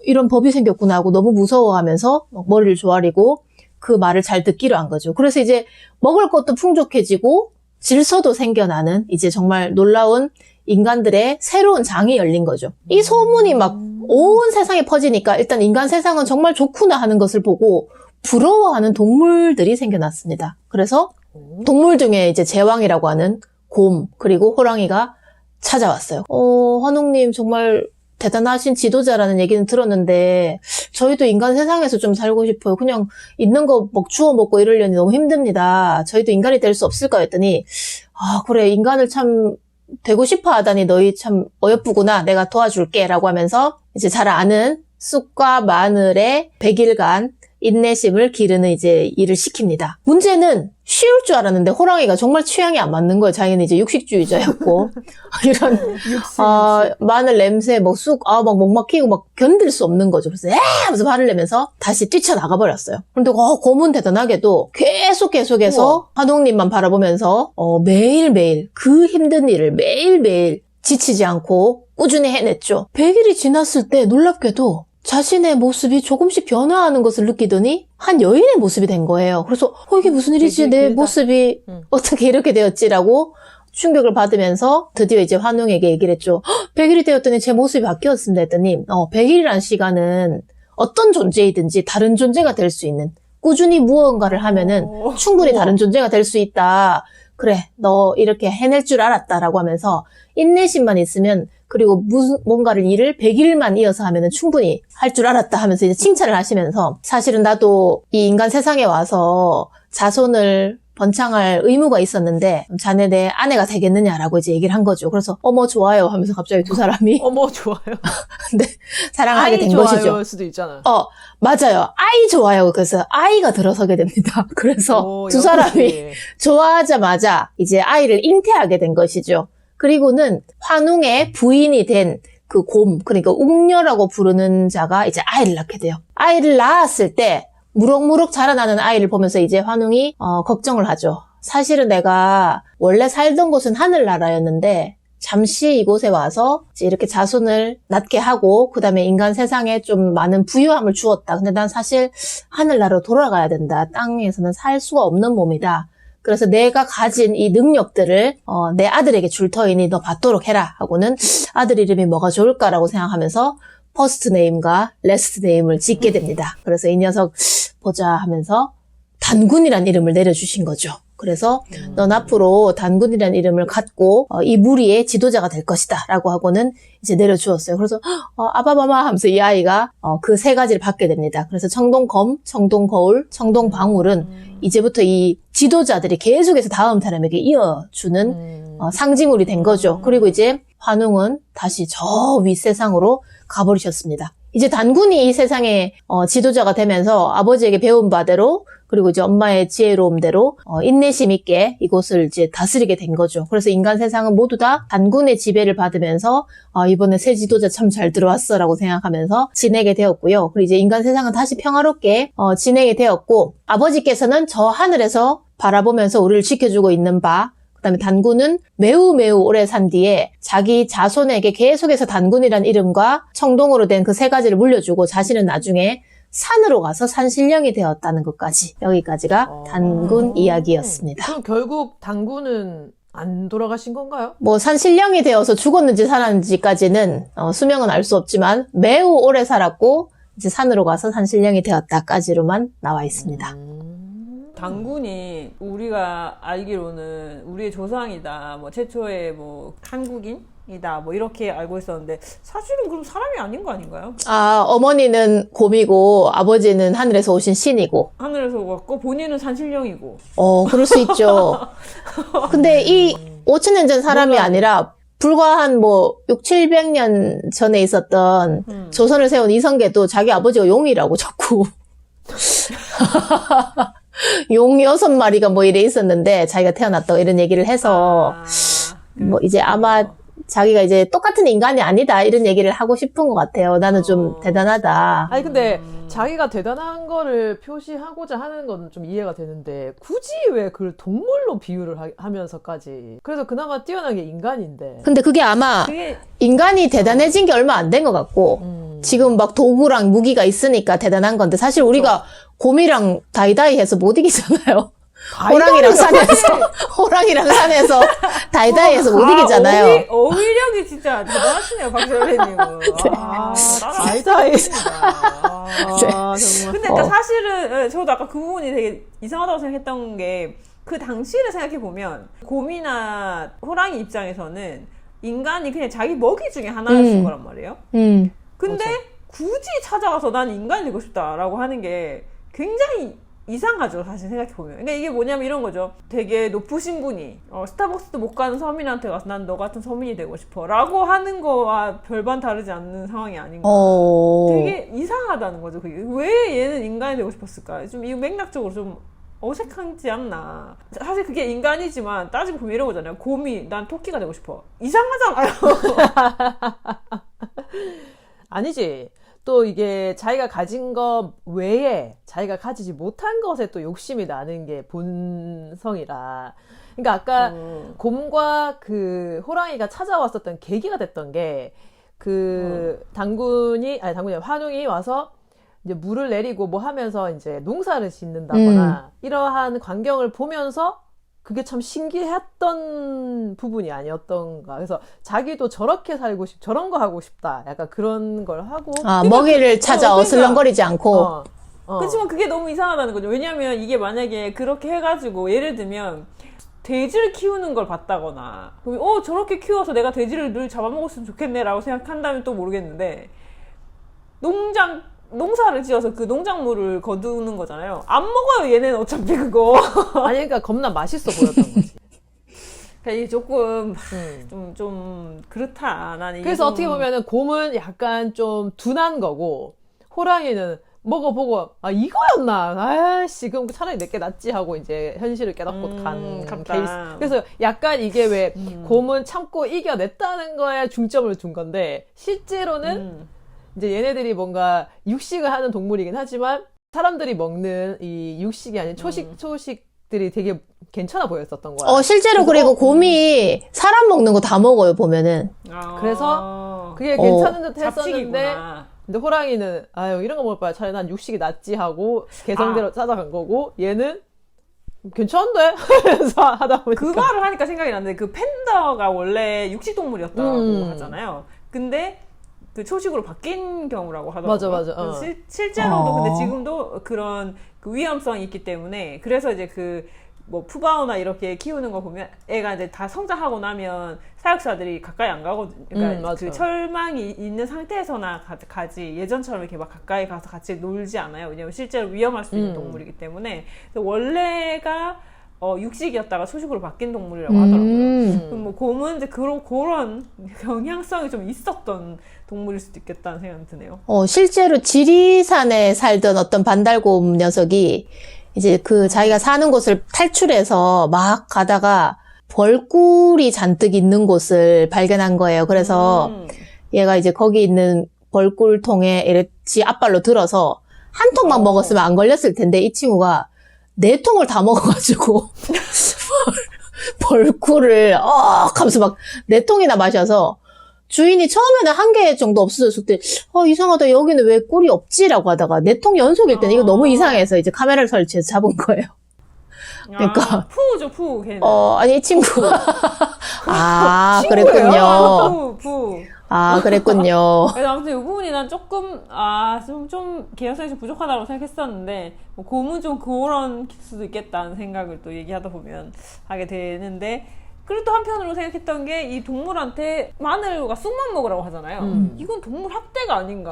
이런 법이 생겼구나 하고 너무 무서워하면서 막 머리를 조아리고 그 말을 잘 듣기로 한 거죠. 그래서 이제 먹을 것도 풍족해지고 질서도 생겨나는 이제 정말 놀라운 인간들의 새로운 장이 열린 거죠. 이 소문이 막 온 세상에 퍼지니까 일단 인간 세상은 정말 좋구나 하는 것을 보고 부러워하는 동물들이 생겨났습니다. 그래서 동물 중에 이제 제왕이라고 하는 곰 그리고 호랑이가 찾아왔어요. 환웅님 정말 대단하신 지도자라는 얘기는 들었는데 저희도 인간 세상에서 좀 살고 싶어요. 그냥 있는 거 주워 먹고 이러려니 너무 힘듭니다. 저희도 인간이 될 수 없을까 했더니 그래 인간을 참 되고 싶어 하다니 너희 참 어여쁘구나. 내가 도와줄게 라고 하면서 이제 잘 아는 쑥과 마늘의 100일간 인내심을 기르는 이제 일을 시킵니다. 문제는 쉬울 줄 알았는데 호랑이가 정말 취향이 안 맞는 거예요. 자기는 이제 육식주의자였고 이런 마늘 냄새 쑥 막 목 막히고 막 견딜 수 없는 거죠. 그래서 하면서 화를 내면서 다시 뛰쳐나가 버렸어요. 그런데 곰은 대단하게도 계속해서 환웅님만 바라보면서 매일매일 그 힘든 일을 매일매일 지치지 않고 꾸준히 해냈죠. 100일이 지났을 때 놀랍게도 자신의 모습이 조금씩 변화하는 것을 느끼더니 한 여인의 모습이 된 거예요. 그래서 이게 무슨 일이지? 내 모습이 어떻게 이렇게 되었지라고 충격을 받으면서 드디어 이제 환웅에게 얘기를 했죠. 100일이 되었더니 제 모습이 바뀌었습니다 했더니 100일이라는 시간은 어떤 존재이든지 다른 존재가 될 수 있는 꾸준히 무언가를 하면은 충분히 다른 존재가 될 수 있다. 그래 너 이렇게 해낼 줄 알았다라고 하면서 인내심만 있으면 그리고 뭔가를 일을 100일만 이어서 하면은 충분히 할 줄 알았다 하면서 이제 칭찬을 하시면서 사실은 나도 이 인간 세상에 와서 자손을 번창할 의무가 있었는데 자네 내 아내가 되겠느냐라고 이제 얘기를 한 거죠. 그래서 어머 좋아요 하면서 갑자기 두 사람이 어머 좋아요. 네, 사랑하게 된 것이죠. 좋아요일 수도 있잖아. 맞아요. 아이 좋아요. 그래서 아이가 들어서게 됩니다. 그래서 두 사람이 좋아하자마자 이제 아이를 잉태하게 된 것이죠. 그리고는 환웅의 부인이 된 그 곰, 그러니까 웅녀라고 부르는 자가 이제 아이를 낳게 돼요. 아이를 낳았을 때 무럭무럭 자라나는 아이를 보면서 이제 환웅이 걱정을 하죠. 사실은 내가 원래 살던 곳은 하늘나라였는데 잠시 이곳에 와서 이제 이렇게 자손을 낳게 하고 그 다음에 인간 세상에 좀 많은 부유함을 주었다. 근데 난 사실 하늘나라로 돌아가야 된다. 땅에서는 살 수가 없는 몸이다. 그래서 내가 가진 이 능력들을 내 아들에게 줄 터이니 너 받도록 해라 하고는 아들 이름이 뭐가 좋을까라고 생각하면서 퍼스트 네임과 레스트 네임을 짓게 됩니다. 그래서 이 녀석 보자 하면서 단군이란 이름을 내려주신 거죠. 그래서 넌 앞으로 단군이란 이름을 갖고 이 무리의 지도자가 될 것이다 라고 하고는 이제 내려주었어요. 그래서 아바마마 하면서 이 아이가 그 세 가지를 받게 됩니다. 그래서 청동검, 청동거울, 청동방울은 이제부터 이 지도자들이 계속해서 다음 사람에게 이어주는 상징물이 된 거죠. 그리고 이제 환웅은 다시 저 윗세상으로 가버리셨습니다. 이제 단군이 이 세상의 지도자가 되면서 아버지에게 배운 바대로 그리고 이제 엄마의 지혜로움대로 인내심 있게 이곳을 이제 다스리게 된 거죠. 그래서 인간 세상은 모두 다 단군의 지배를 받으면서 이번에 새 지도자 참 잘 들어왔어라고 생각하면서 지내게 되었고요. 그리고 이제 인간 세상은 다시 평화롭게 지내게 되었고 아버지께서는 저 하늘에서 바라보면서 우리를 지켜주고 있는 바 그다음에 단군은 매우 오래 산 뒤에 자기 자손에게 계속해서 단군이란 이름과 청동으로 된 그 세 가지를 물려주고 자신은 나중에 산으로 가서 산신령이 되었다는 것까지 여기까지가 단군 이야기였습니다. 그럼 결국 단군은 안 돌아가신 건가요? 뭐 산신령이 되어서 죽었는지 살았는지까지는 수명은 알 수 없지만 매우 오래 살았고 이제 산으로 가서 산신령이 되었다까지로만 나와 있습니다. 단군이 우리가 알기로는 우리의 조상이다, 뭐 최초의 뭐 한국인이다, 뭐 이렇게 알고 있었는데 사실은 그럼 사람이 아닌 거 아닌가요? 어머니는 곰이고 아버지는 하늘에서 오신 신이고 하늘에서 왔고 본인은 산신령이고. 그럴 수 있죠. 근데 이 5,000년 전 사람이 아니라 불과 한 뭐 6, 700년 전에 있었던 조선을 세운 이성계도 자기 아버지가 용이라고 자꾸 용 6마리가 뭐 이래 있었는데 자기가 태어났다고 이런 얘기를 해서 뭐 이제 아마 자기가 이제 똑같은 인간이 아니다 이런 얘기를 하고 싶은 것 같아요. 나는 좀 대단하다. 아니 근데 자기가 대단한 거를 표시하고자 하는 건 좀 이해가 되는데 굳이 왜 그걸 동물로 비유를 하면서까지 그래서 그나마 뛰어난 게 인간인데 근데 그게 아마 인간이 대단해진 게 얼마 안 된 것 같고 지금 막 도구랑 무기가 있으니까 대단한 건데 사실 우리가 곰이랑 다이다이 해서 못 이기잖아요. 호랑이랑 산에서 다이다이해서 못 이기잖아요. 어휘력이 진짜 대단하시네요, 박선배님. 다이다이. 정말. 근데 그러니까 사실은 저도 아까 그 부분이 되게 이상하다고 생각했던 게 그 당시를 생각해 보면 곰이나 호랑이 입장에서는 인간이 그냥 자기 먹이 중에 하나였을 거란 말이에요. 근데 맞아. 굳이 찾아가서 난 인간이 되고 싶다라고 하는 게 굉장히 이상하죠, 사실 생각해보면. 그러니까 이게 뭐냐면 이런 거죠. 되게 높으신 분이 스타벅스도 못 가는 서민한테 가서 난 너 같은 서민이 되고 싶어 라고 하는 거와 별반 다르지 않는 상황이 아닌가. 되게 이상하다는 거죠. 그게. 왜 얘는 인간이 되고 싶었을까? 좀 이 맥락적으로 좀 어색하지 않나. 사실 그게 인간이지만 따지고 보면 이런 거잖아요. 곰이 난 토끼가 되고 싶어. 이상하잖아요. 아니지. 또 이게 자기가 가진 것 외에 자기가 가지지 못한 것에 또 욕심이 나는 게 본성이라. 그러니까 아까 곰과 그 호랑이가 찾아왔었던 계기가 됐던 게 그 환웅이 와서 이제 물을 내리고 뭐 하면서 이제 농사를 짓는다거나 이러한 광경을 보면서 그게 참 신기했던 부분이 아니었던가. 그래서 자기도 저렇게 살고 저런 거 하고 싶다. 약간 그런 걸 하고. 먹이를 찾아 어슬렁거리지 않고. 그렇지만 그게 너무 이상하다는 거죠. 왜냐면 이게 만약에 그렇게 해가지고 예를 들면 돼지를 키우는 걸 봤다거나 저렇게 키워서 내가 돼지를 늘 잡아먹었으면 좋겠네 라고 생각한다면 또 모르겠는데 농사를 지어서 그 농작물을 거두는 거잖아요. 안 먹어요, 얘네는 어차피 그거. 아니, 그러니까 겁나 맛있어 보였던 거지. 그러니까 이게 조금, 좀, 그렇다. 나는 그래서 어떻게 보면은 곰은 약간 좀 둔한 거고, 호랑이는 먹어보고, 이거였나? 그럼 차라리 내게 낫지 하고 이제 현실을 깨닫고 간 케이스. 그래서 약간 이게 왜 곰은 참고 이겨냈다는 거에 중점을 둔 건데, 실제로는 이제 얘네들이 뭔가 육식을 하는 동물이긴 하지만 사람들이 먹는 이 육식이 아닌 초식들이 되게 괜찮아 보였었던 거야. 실제로 그리고 곰이 사람 먹는 거 다 먹어요, 보면은. 그래서 그게 괜찮은 듯 했었는데 잡식이구나. 근데 호랑이는 이런 거 먹을 바에 차라리 난 육식이 낫지 하고 개성대로 찾아간 거고 얘는 괜찮은데? 그래서 하다 보니까 그 말을 하니까 생각이 났는데 그 팬더가 원래 육식동물이었다고 하잖아요. 근데 그 초식으로 바뀐 경우라고 하더라고요. 맞아. 실제로도 근데 지금도 그런 그 위험성이 있기 때문에 그래서 이제 그 뭐 푸바오나 이렇게 키우는 거 보면 애가 이제 다 성장하고 나면 사육사들이 가까이 안 가거든요. 그러니까 그 철망이 있는 상태에서나 가지 예전처럼 이렇게 막 가까이 가서 같이 놀지 않아요. 왜냐면 실제로 위험할 수 있는 동물이기 때문에 원래가 육식이었다가 초식으로 바뀐 동물이라고 하더라고요. 뭐 곰은 이제 그런 경향성이 좀 있었던 동물일 수도 있겠다는 생각이 드네요. 실제로 지리산에 살던 어떤 반달곰 녀석이 이제 그 자기가 사는 곳을 탈출해서 막 가다가 벌꿀이 잔뜩 있는 곳을 발견한 거예요. 그래서 얘가 이제 거기 있는 벌꿀통에 이렇게 지 앞발로 들어서 한 통만 먹었으면 안 걸렸을 텐데 이 친구가 4통을 다 먹어가지고 벌꿀을 하면서 막 4통이나 마셔서 주인이 처음에는 1개 정도 없어졌을 때 이상하다 여기는 왜 꿀이 없지라고 하다가 4통 연속일 때는 이거 너무 이상해서 이제 카메라를 설치해서 잡은 거예요. 그러니까 푸죠 푸 걔는. 아니 이 친구 그랬군요. 푸. 그랬군요. 그래서 아무튼 이 부분이 난 조금 좀 개연성이 좀 부족하다고 생각했었는데 뭐 곰은 좀 그런 수도 있겠다는 생각을 또 얘기하다 보면 하게 되는데 그리고 또 한편으로 생각했던 게 이 동물한테 마늘과 쑥만 먹으라고 하잖아요. 이건 동물 학대가 아닌가.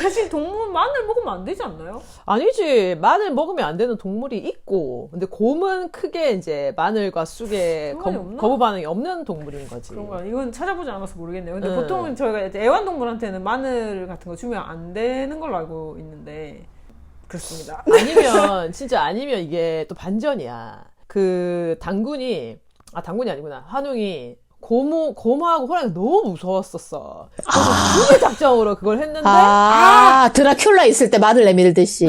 사실 동물 마늘 먹으면 안 되지 않나요? 아니지. 마늘 먹으면 안 되는 동물이 있고, 근데 곰은 크게 이제 마늘과 쑥에 상관이 없나? 거부 반응이 없는 동물인 거지. 그런가? 이건 찾아보지 않아서 모르겠네요. 근데 응. 보통은 저희가 이제 애완동물한테는 마늘 같은 거 주면 안 되는 걸로 알고 있는데 그렇습니다. 아니면 진짜 아니면 이게 또 반전이야. 그 당군이 아니구나. 환웅이 곰하고 호랑이 너무 무서웠었어. 그래서 죽일 작정으로 그걸 했는데 드라큘라 있을 때 마늘 내밀듯이.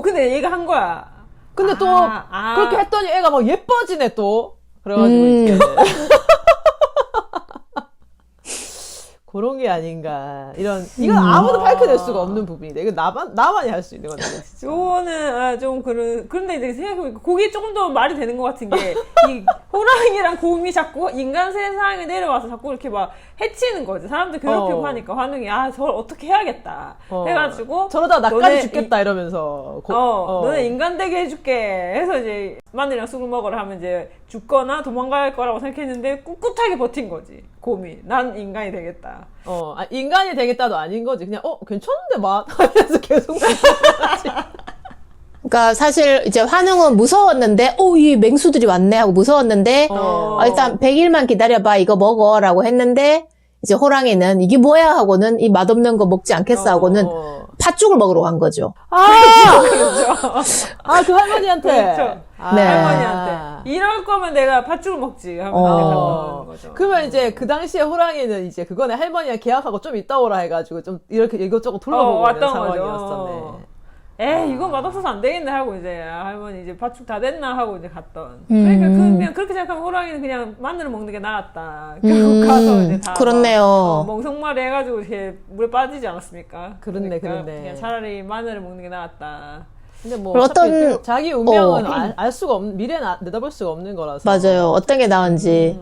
근데 얘가 한 거야. 근데 또 그렇게 했더니 애가 막 예뻐지네 또. 그래가지고 이제 그런 게 아닌가. 이건 아무도 밝혀낼 수가 없는 부분인데 이거 나만이 할 수 있는 건데. 요거는 좀 그런데 이제 생각해보니까 그게 조금 더 말이 되는 것 같은 게 이 호랑이랑 곰이 자꾸 인간 세상에 내려와서 자꾸 이렇게 막 해치는 거지. 사람들 괴롭히고 하니까 환웅이 저걸 어떻게 해야겠다 해가지고 저러다 나까지 죽겠다 이러면서 너네 인간 되게 해줄게 해서 이제 마늘이랑 쑥을 먹으라 하면 이제 죽거나 도망갈 거라고 생각했는데 꿋꿋하게 버틴 거지. 곰이 난 인간이 되겠다. 인간이 되겠다도 아닌 거지. 그냥 괜찮은데 맛 하면서 계속 먹지. 그러니까 사실 이제 환웅은 무서웠는데 이 맹수들이 왔네 하고 무서웠는데 일단 100일만 기다려봐 이거 먹어라고 했는데 이제 호랑이는 이게 뭐야 하고는 이 맛없는 거 먹지 않겠어 하고는 팥죽을 먹으러 간 거죠. 그 할머니한테. 그렇죠. 네. 할머니한테 이럴 거면 내가 팥죽을 먹지 하면 갔다 거죠. 그러면 이제 그 당시에 호랑이는 이제 그거네 할머니랑 계약하고 좀 이따 오라 해가지고 좀 이렇게 이것저것 둘러보고 있는 상황이었었네. 이거 맛없어서 안 되겠네 하고 이제 할머니 이제 팥죽 다 됐나 하고 이제 갔던. 그러니까 그냥 그렇게 생각하면 호랑이는 그냥 마늘을 먹는 게 나았다. 결국 가서 이제 다 그렇네요. 멍석말이 해가지고 이렇게 물에 빠지지 않았습니까? 그렇네. 그냥 차라리 마늘을 먹는 게 나았다. 근데 뭐 어떤 자기 운명은 알 수가 없는 미래는 내다볼 수가 없는 거라서. 맞아요. 어떤 게 나은지.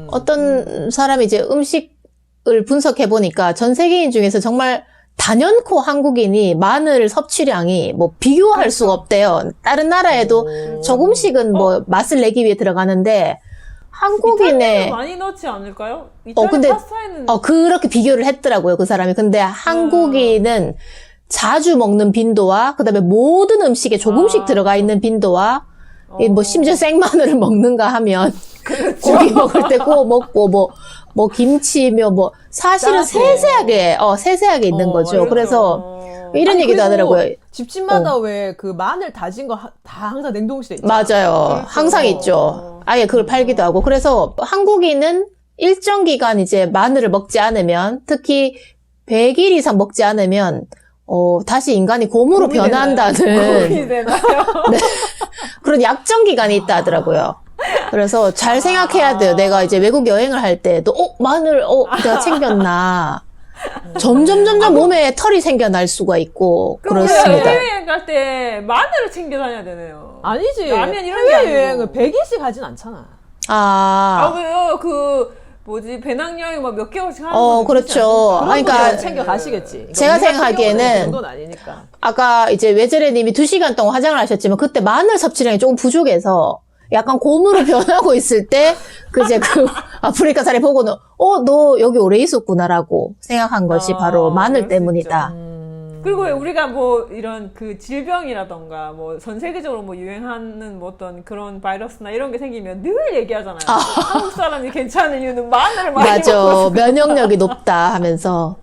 어떤 사람이 이제 음식을 분석해 보니까 전 세계인 중에서 정말 단연코 한국인이 마늘 섭취량이 뭐 비교할 수가 없대요. 다른 나라에도 조금씩은 뭐 맛을 내기 위해 들어가는데 한국인의 이탈리아도 많이 넣지 않을까요? 이탈리아 근데 파스타에는 그렇게 비교를 했더라고요. 그 사람이. 근데 한국인은 자주 먹는 빈도와 그다음에 모든 음식에 조금씩 들어가 있는 빈도와 뭐 심지어 생마늘을 먹는가 하면 고기 먹을 때 구워 먹고 뭐 김치며 뭐 사실은 세세하게 있는 거죠. 그렇죠. 그래서 이런 얘기도 하더라고요. 집집마다 왜 그 마늘 다진 거 다 항상 냉동실에 있잖아. 맞아요. 그렇죠. 항상 있죠. 아예 그걸 팔기도 하고. 그래서 한국인은 일정 기간 이제 마늘을 먹지 않으면 특히 100일 이상 먹지 않으면 다시 인간이 곰으로 변한다는 곰이 되나요? 네. 그런 약정 기간이 있다 하더라고요. 그래서 잘 생각해야 돼요. 내가 이제 외국 여행을 할 때도 마늘 내가 챙겼나. 점점 몸에 털이 생겨날 수가 있고 그렇습니다. 해외여행 갈 때 마늘을 챙겨 다녀야 되네요. 아니지. 라면 이런 게 해외여행을 아니고. 100일씩 하진 않잖아. 왜요? 배낭여행 몇 개월씩 하는 거 그렇죠. 그러니까 챙겨 가시겠지. 제가 생각하기에는 그건 아니니까. 아까 이제 외제래님이 2시간 동안 화장을 하셨지만 그때 마늘 섭취량이 조금 부족해서 약간 곰으로 변하고 있을 때 아프리카 사례 보고는 너 여기 오래 있었구나라고 생각한 것이 바로 마늘 때문이다. 그리고 우리가 이런 질병이라던가 전 세계적으로 유행하는 어떤 그런 바이러스나 이런 게 생기면 늘 얘기하잖아요. 한국 사람이 괜찮은 이유는 마늘을 많이 맞아. 먹어서. 면역력이 높다 하면서.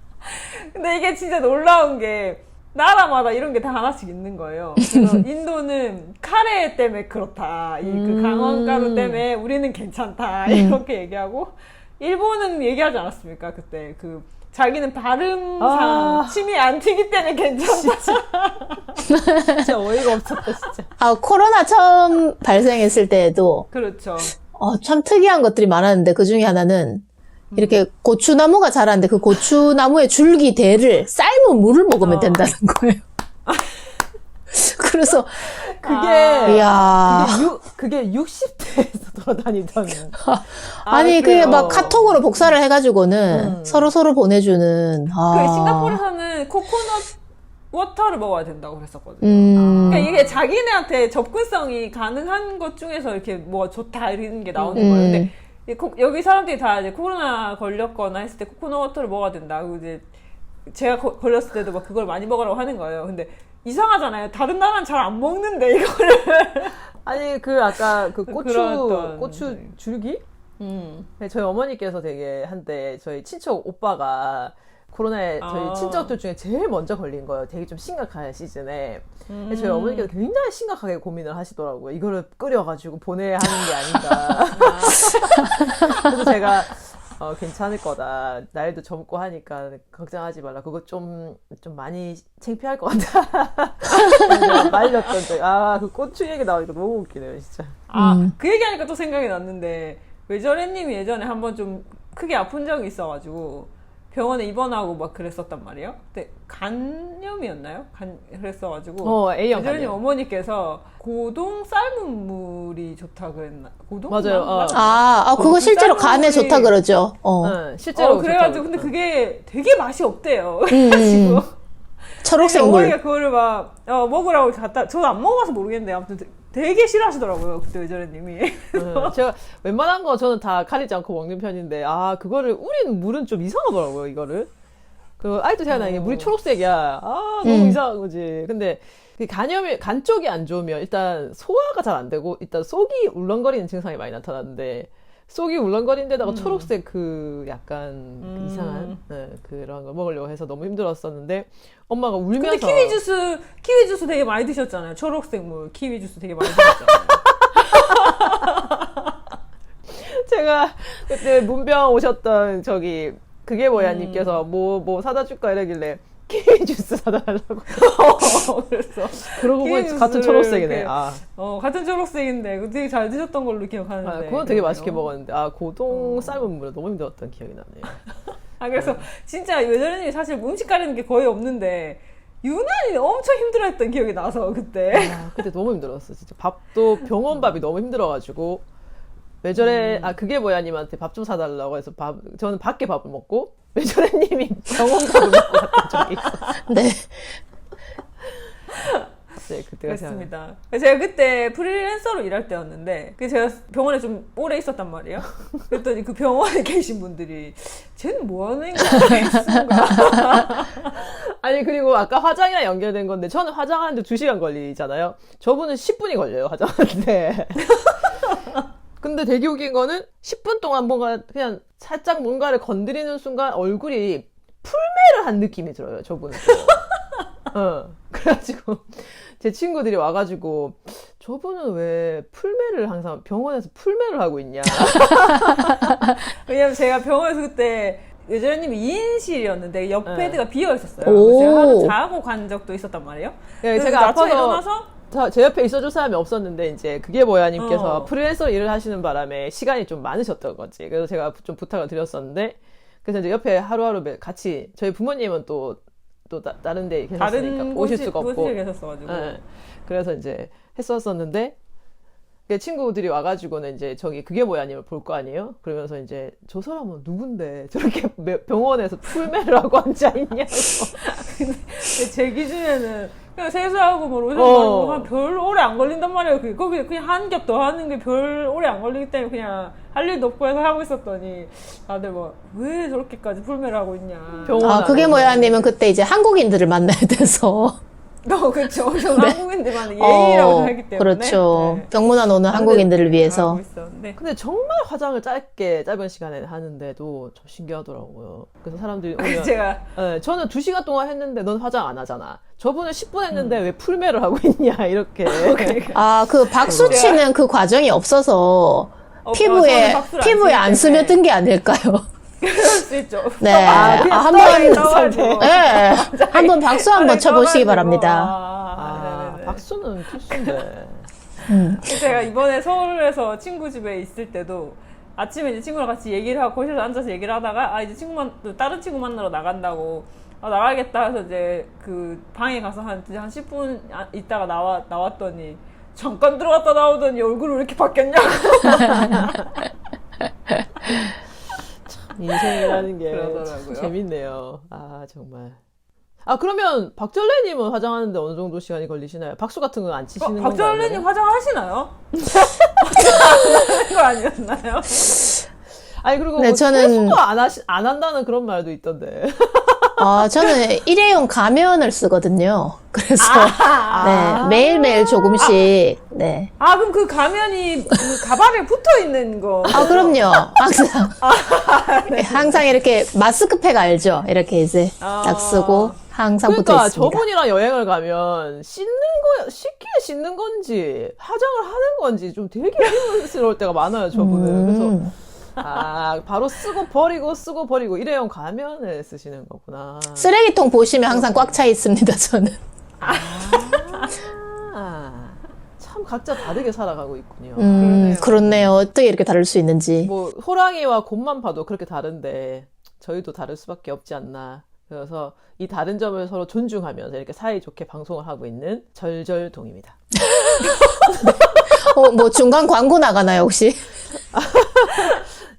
근데 이게 진짜 놀라운 게 나라마다 이런 게 다 하나씩 있는 거예요. 그래서 인도는 카레 때문에 그렇다. 그 강황가루 때문에 우리는 괜찮다. 이렇게 얘기하고 일본은 얘기하지 않았습니까? 그때 자기는 발음상 침이 안 튀기 때문에 괜찮다. 진짜 어이가 없었다 진짜. 코로나 처음 발생했을 때에도 그렇죠. 참 특이한 것들이 많았는데 그 중에 하나는 이렇게 고추나무가 자라는데 그 고추나무의 줄기 대를 삶은 물을 먹으면 된다는 거예요. 그래서 그게 60대에서 돌아다니던. 그게 막 카톡으로 복사를 해가지고는 서로 보내주는. 싱가포르에서는 코코넛 워터를 먹어야 된다고 그랬었거든요. 그러니까 이게 자기네한테 접근성이 가능한 것 중에서 이렇게 좋다 이런 게 나오는 거예요. 근데 여기 사람들이 다 이제 코로나 걸렸거나 했을 때 코코넛 워터를 먹어야 된다. 그리고 이제 제가 걸렸을 때도 막 그걸 많이 먹으라고 하는 거예요. 근데 이상하잖아요. 다른 나라는 잘 안 먹는데 이거를. 아니 그 아까 그 그런 고추 줄기? 네, 저희 어머니께서 되게 한때 저희 친척 오빠가 코로나에 저희 친척들 중에 제일 먼저 걸린 거예요. 되게 좀 심각한 시즌에. 근데 저희 어머니께서 굉장히 심각하게 고민을 하시더라고요. 이거를 끓여가지고 보내야 하는 게 아닌가. 그래서 제가 괜찮을 거다. 나이도 젊고 하니까 걱정하지 말라. 그거 좀 많이 창피할 것 같다. 말렸던 적. 그 고추 얘기 나오니까 너무 웃기네요, 진짜. 그 얘기하니까 또 생각이 났는데, 외절애님이 예전에 한번 좀 크게 아픈 적이 있어가지고, 병원에 입원하고 막 그랬었단 말이에요. 근데 간염이었나요? 그랬어가지고 A형 외절애님 간염. 어머니께서 고동 삶은 물이 좋다 그랬나? 고동? 맞아요. 그거 실제로 간에 쌀물이- 좋다 그러죠. 실제로 그래가지고 좋다고 근데 그게 되게 맛이 없대요. 음. 그래가지고 초록색 어머니가 물. 그거를 막 먹으라고 갖다 저도 안 먹어봐서 모르겠는데 아무튼 되게 싫어하시더라고요 그때 외절애님이. 제가 웬만한 거 저는 다 가리지 않고 먹는 편인데 그거를 우린 물은 좀 이상하더라고요. 이거를 그 아직도 생각나. 이게 물이 초록색이야. 너무 이상한 거지. 근데 그 간 쪽이 안 좋으면 일단 소화가 잘 안 되고 일단 속이 울렁거리는 증상이 많이 나타나는데 속이 울렁거리는 데다가 초록색 그 약간 그 이상한 그런 거 먹으려고 해서 너무 힘들었었는데 엄마가 울면서. 근데 키위 주스 되게 많이 드셨잖아요. 초록색 물 키위 주스 되게 많이 드셨잖아요. 제가 그때 문병 오셨던 그게 뭐야 님께서 뭐 사다 줄까 이러길래 키위 주스 사다 달라고. 그래서 그러고 보니 키위 같은 주스를 초록색이네. 이렇게, 같은 초록색인데 그거 되게 잘 드셨던 걸로 기억하는데. 그건 되게 맛있게 먹었는데 고동 삶은 물은 너무 힘들었던 기억이 나네요. 그래서 진짜 외절애님이 사실 음식 가리는 게 거의 없는데 유난히 엄청 힘들어했던 기억이 나서 그때. 그때 너무 힘들었어. 진짜 밥도 병원 밥이 너무 힘들어가지고 외절에 그게 뭐야 님한테 밥 좀 사달라고 해서 저는 밖에 밥을 먹고 외절애님이 병원 밥을 먹고 갔던 적이 있어. 네. 네, 그때가 그렇습니다. 제가 그때 프리랜서로 일할 때였는데 제가 병원에 좀 오래 있었단 말이에요. 그랬더니 그 병원에 계신 분들이 쟤는 뭐 하는 거야? 아니 그리고 아까 화장이랑 연결된 건데 저는 화장하는데 2시간 걸리잖아요. 저분은 10분이 걸려요 화장하는데. 근데 되게 웃긴 거는 10분 동안 뭔가 그냥 살짝 뭔가를 건드리는 순간 얼굴이 풀매를 한 느낌이 들어요. 저분은. 그래가지고 제 친구들이 와가지고 저분은 왜 풀매를 항상 병원에서 풀매를 하고 있냐. 왜냐면 제가 병원에서 그때 외절애님이 2인실이었는데 옆 베드가 비어 있었어요. 오. 제가 하루 자고 간 적도 있었단 말이에요. 네, 그래서 제가 아침에 아파서 일어나서 제 옆에 있어줄 사람이 없었는데 이제 그게 뭐야 님께서 프리랜서 일을 하시는 바람에 시간이 좀 많으셨던 거지. 그래서 제가 좀 부탁을 드렸었는데 그래서 이제 옆에 하루하루 같이 저희 부모님은 또 다른 데 계셨으니까 다른 오실 수가 없고 곳에 계셨어가지고. 네. 그래서 이제 했었었는데 친구들이 와가지고는 이제 그게 뭐야 님을 볼 거 아니에요? 그러면서 이제 저 사람은 누군데 저렇게 병원에서 풀매를 하고 앉아있냐고. 근데 제 기준에는 그냥 세수하고 뭐 로션 바르고 한 별 오래 안 걸린단 말이에요. 거기 그냥 한 겹 더 하는 게 별 오래 안 걸리기 때문에 그냥 할 일도 없고 해서 하고 있었더니 다들 왜 저렇게까지 풀매를 하고 있냐. 그게 뭐야 님은 그때 이제 한국인들을 만나야 돼서. 그렇죠. 저는 한국인들만 예의라고 생각하기 때문에. 그렇죠. 네. 병문안 오는 한국인들을 위해서. 하고 있었는데. 근데 정말 화장을 짧은 시간에 하는데도 좀 신기하더라고요. 그래서 사람들이 오면 제가 저는 2시간 동안 했는데 넌 화장 안 하잖아. 저분은 10분 했는데 왜 풀매를 하고 있냐 이렇게. 그 박수 치는 그 과정이 없어서 피부에 안 스며든 게 아닐까요? 그럴 수 있죠. 네. 한번 박수 한번 쳐보시기 바랍니다. 박수는 필수인데. 제가 이번에 서울에서 친구 집에 있을 때도 아침에 이제 친구랑 같이 얘기를 하고 거실에서 앉아서 얘기를 하다가 이제 다른 친구 만나러 나간다고 나가야겠다 해서 이제 그 방에 가서 한 10분 있다가 나왔더니 잠깐 들어갔다 나오더니 얼굴이 왜 이렇게 바뀌었냐고. 인생이라는 게 그러더라고요. 재밌네요. 정말. 그러면 박전래님은 화장하는데 어느 정도 시간이 걸리시나요? 박수 같은 건 안 치시는 건가요? 박전래님 화장하시나요? 화장하는 거 아니었나요? 아니 그리고 네, 세수도 안 한다는 그런 말도 있던데. 저는 일회용 가면을 쓰거든요. 그래서, 네, 매일매일 조금씩, 네. 아, 그럼 그 가면이 그 가방에 붙어 있는 거. 그럼요. 항상. 항상 이렇게 마스크팩 알죠? 이렇게 이제 딱 쓰고 항상 붙어 그러니까 있습니다. 저분이랑 여행을 가면 씻기에 씻는 건지 화장을 하는 건지 좀 되게 의문스러울 때가 많아요, 저분은. 그래서 바로 쓰고 버리고 일회용 가면을 쓰시는 거구나. 쓰레기통 보시면 항상 꽉 차 있습니다, 저는. 참 각자 다르게 살아가고 있군요. 그렇네요. 어떻게 이렇게 다를 수 있는지. 뭐 호랑이와 곰만 봐도 그렇게 다른데 저희도 다를 수밖에 없지 않나. 그래서 이 다른 점을 서로 존중하면서 이렇게 사이좋게 방송을 하고 있는 절절동입니다. 뭐 중간 광고 나가나요, 혹시?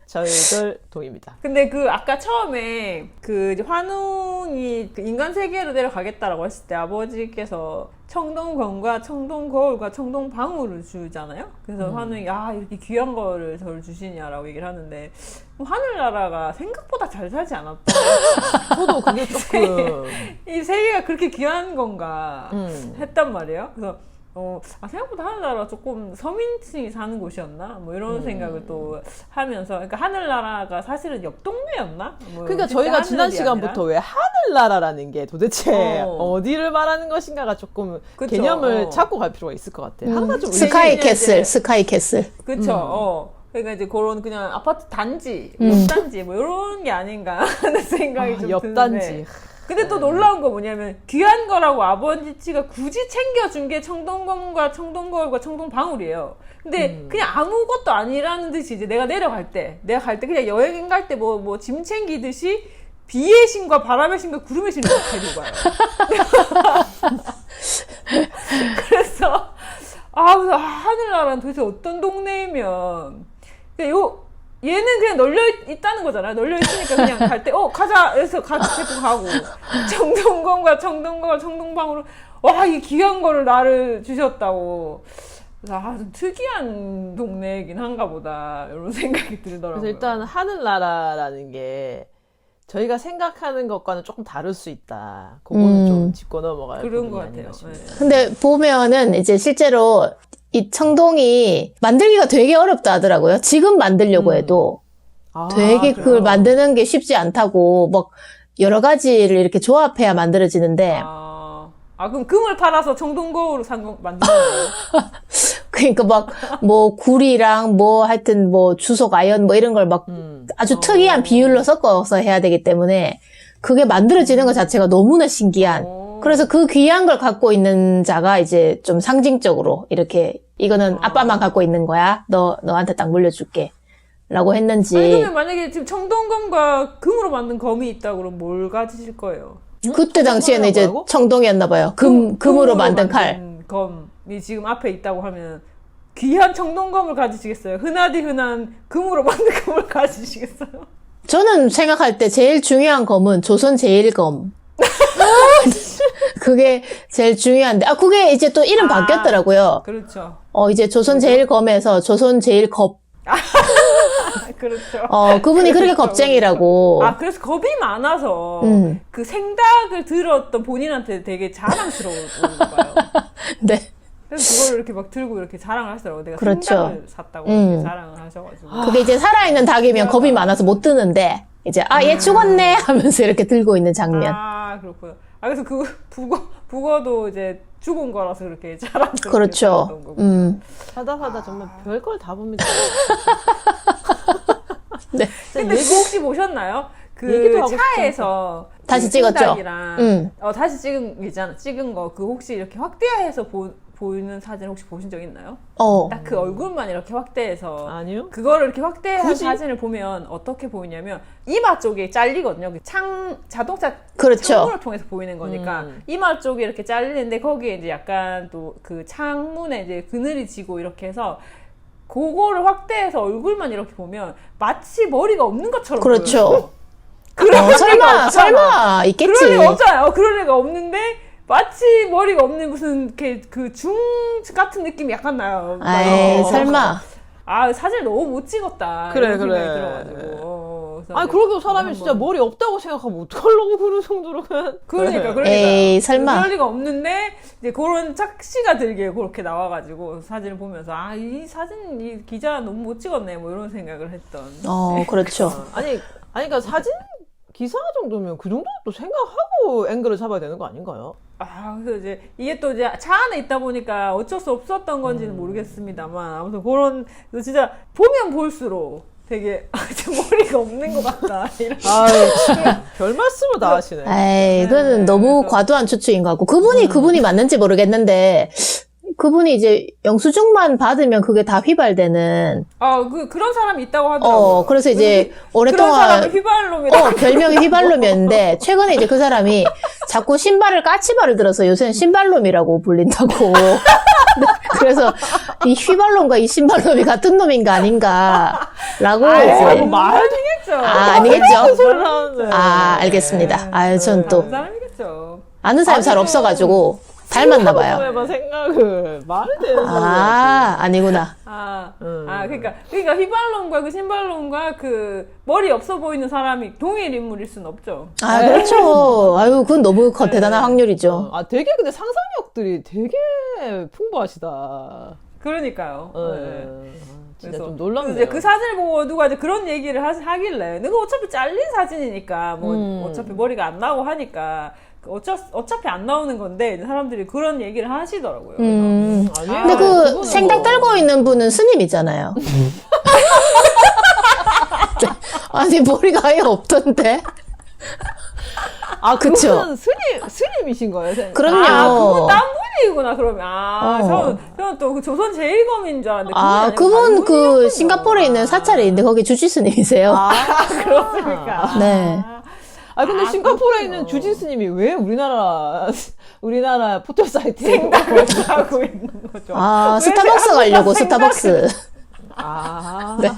절절동입니다. 근데 그 아까 처음에 그 이제 환웅이 그 인간 세계로 내려가겠다라고 했을 때 아버지께서 청동검과 청동거울과 청동방울을 주잖아요. 그래서 환웅이 이렇게 귀한 거를 저를 주시냐라고 얘기를 하는데 뭐 하늘나라가 생각보다 잘 살지 않았다. 저도 그게 조금 이 세계가 그렇게 귀한 건가 했단 말이에요. 그래서 생각보다 하늘나라가 조금 서민층이 사는 곳이었나? 뭐 이런 생각을 또 하면서, 그러니까 하늘나라가 사실은 옆 동네였나? 뭐 그러니까 저희가 지난 시간부터 왜 하늘나라라는 게 도대체 어디를 말하는 것인가가 조금 그쵸, 개념을 잡고 갈 필요가 있을 것 같아요. 항상 좀 스카이 캐슬. 그쵸. 그러니까 이제 그런 그냥 아파트 단지, 옆단지 뭐 이런 게 아닌가 하는 생각이 좀 드는데. 옆단지. 근데 또 놀라운 거 뭐냐면 귀한 거라고 아버지가 굳이 챙겨준 게 청동검과 청동거울과 청동방울이에요. 근데 그냥 아무것도 아니라는 듯이 이제 내가 갈 때 그냥 여행 갈 때 뭐 짐 챙기듯이 비의 신과 바람의 신과 구름의 신을 데리고 가요. 그래서 하늘나라는 도대체 어떤 동네이면 얘는 그냥 널려 있다는 거잖아요. 널려 있으니까 그냥 갈 때 가자 해서 데리고 가고 청동검과 청동거울 청동방울은 이 귀한 거를 나를 주셨다고. 그래서 좀 특이한 동네이긴 한가 보다 이런 생각이 들더라고요. 그래서 일단 하늘나라라는 게 저희가 생각하는 것과는 조금 다를 수 있다. 그거는 좀 짚고 넘어갈 그런 것 부분이 같아요. 아닌가 싶네요. 근데 보면은 이제 실제로 이 청동이 만들기가 되게 어렵다 하더라고요. 지금 만들려고 해도 되게 그걸 만드는 게 쉽지 않다고 막 여러 가지를 이렇게 조합해야 만들어지는데 그럼 금을 팔아서 청동거울로 만드는 거예요? 그러니까 막 뭐 구리랑 뭐 하여튼 뭐 주석 아연 뭐 이런 걸 막 아주 특이한 비율로 섞어서 해야 되기 때문에 그게 만들어지는 것 자체가 너무나 신기한. 그래서 그 귀한 걸 갖고 있는 자가 이제 좀 상징적으로 이렇게 이거는 아빠만 갖고 있는 거야. 너한테 딱 물려줄게. 라고 했는지. 아니, 그러면 만약에 지금 청동검과 금으로 만든 검이 있다 그러면 뭘 가지실 거예요? 그때 당시에는 이제 청동이었나 봐요. 금으로 만든 칼. 검이 지금 앞에 있다고 하면 귀한 청동검을 가지시겠어요? 흔하디 흔한 금으로 만든 검을 가지시겠어요? 저는 생각할 때 제일 중요한 검은 조선 제일검. 그게 제일 중요한데, 그게 이제 또 이름 바뀌었더라고요. 그렇죠. 이제 조선 제일검에서 조선 제일겁. 그렇죠. 그분이 그렇게 겁쟁이라고. 그래서 겁이 많아서 그 생닭을 들었던 본인한테 되게 자랑스러운 봐요. 네. 그래서 그걸 이렇게 막 들고 이렇게 자랑을 하시더라고요. 내가 그렇죠. 생닭을 샀다고 이렇게 자랑을 하셔가지고. 그게 이제 살아있는 닭이면 겁이 많아서 못 드는데, 이제, 얘 죽었네! 하면서 이렇게 들고 있는 장면. 그렇구나. 그래서 그 북어도 이제 죽은 거라서 그렇게 자랑스럽게. 그렇죠. 하다 정말 별걸 다 봅니다. 네. 근데 그거 혹시 보셨나요? 얘기도 하고 차에서 다시 찍었죠. 다시 찍은 거 그 혹시 이렇게 확대해서 보이는 사진 혹시 보신 적 있나요? 딱 그 얼굴만 이렇게 확대해서. 아니요. 그거를 이렇게 확대한 사진을 보면 어떻게 보이냐면 이마 쪽이 잘리거든요. 그 자동차 그렇죠. 창문을 통해서 보이는 거니까 이마 쪽이 이렇게 잘리는데 거기에 이제 약간 또 그 창문에 이제 그늘이 지고 이렇게 해서 그거를 확대해서 얼굴만 이렇게 보면 마치 머리가 없는 것처럼 그렇죠. 보여요. 설마 있겠지. 그럴 리가 없잖아요. 그럴 리가 없는데 마치 머리가 없는 무슨 이렇게 그 중 같은 느낌이 약간 나요. 설마. 사진을 너무 못 찍었다. 그래. 이런 생각이 들어가지고 아니 그러고 사람이 진짜 머리 없다고 생각하면 어떡하려고 그런 정도로 그러니까 에이 설마. 그럴 리가 없는데 이제 그런 착시가 들게 그렇게 나와가지고 사진을 보면서 아 이 사진 이 기자 너무 못 찍었네 뭐 이런 생각을 했던. 그렇죠. 아니 그러니까 사진 기사 정도면 그 정도 또 생각하고 앵글을 잡아야 되는 거 아닌가요? 아, 그래서 이제 이게 또 이제 차 안에 있다 보니까 어쩔 수 없었던 건지는 모르겠습니다만 아무튼 그런 진짜 보면 볼수록 되게 머리가 없는 것 같다. 이런. 아유, 별 말씀을 다 하시네. 에이, 이거는 너무 그래서- 과도한 추측인 것 같고 그분이 맞는지 모르겠는데 그분이 이제 영수증만 받으면 그게 다 휘발되는. 그런 사람이 있다고 하더라고요. 그래서 이제 그런 오랫동안 사람을 휘발놈이라고. 별명이 휘발놈이었는데 최근에 이제 그 사람이 자꾸 신발을 까치발을 들어서 요새는 신발놈이라고 불린다고. 네, 그래서 이 휘발놈과 이 신발놈이 같은 놈인가 아닌가라고 이제. 말 아니겠죠. 아니겠죠. 소리를 하는데. 알겠습니다. 아유, 전 또 다른 사람이겠죠. 아는 사람이 잘 없어가지고 닮았나 봐요. 해봐 생각을 말이 되는 소리. 아니구나. 그러니까 휘발놈과 그 신발놈과 그 머리 없어 보이는 사람이 동일 인물일 수는 없죠. 그렇죠. 아유, 그건 너무 대단한 확률이죠. 되게 근데 상상력들이 되게 풍부하시다. 그러니까요. 진짜 그래서 좀 놀랍네요. 이제 그 사진을 보고 누가 이제 그런 얘기를 하길래 내가 어차피 잘린 사진이니까 뭐 어차피 머리가 안 나오고 하니까 어차피 안 나오는 건데 이제 사람들이 그런 얘기를 하시더라고요. 아니에요. 근데 그 생닭 떨고 있는 분은 스님이잖아요. 아니 머리가 아예 없던데. 그쵸. 그분은 스님이신 거예요? 그럼요. 그분 딴 분이구나 그러면. 저는 또 그 조선 제일검인 줄 알았는데. 그분 그 싱가포르에 있는 사찰에 있는데 거기 주지 스님이세요. 그렇습니까? 네. 근데 싱가포르에 있는 주지 스님이 왜 우리나라 포털 사이트에 하고 있는 거죠. 스타벅스 가려고 스타벅스. 네.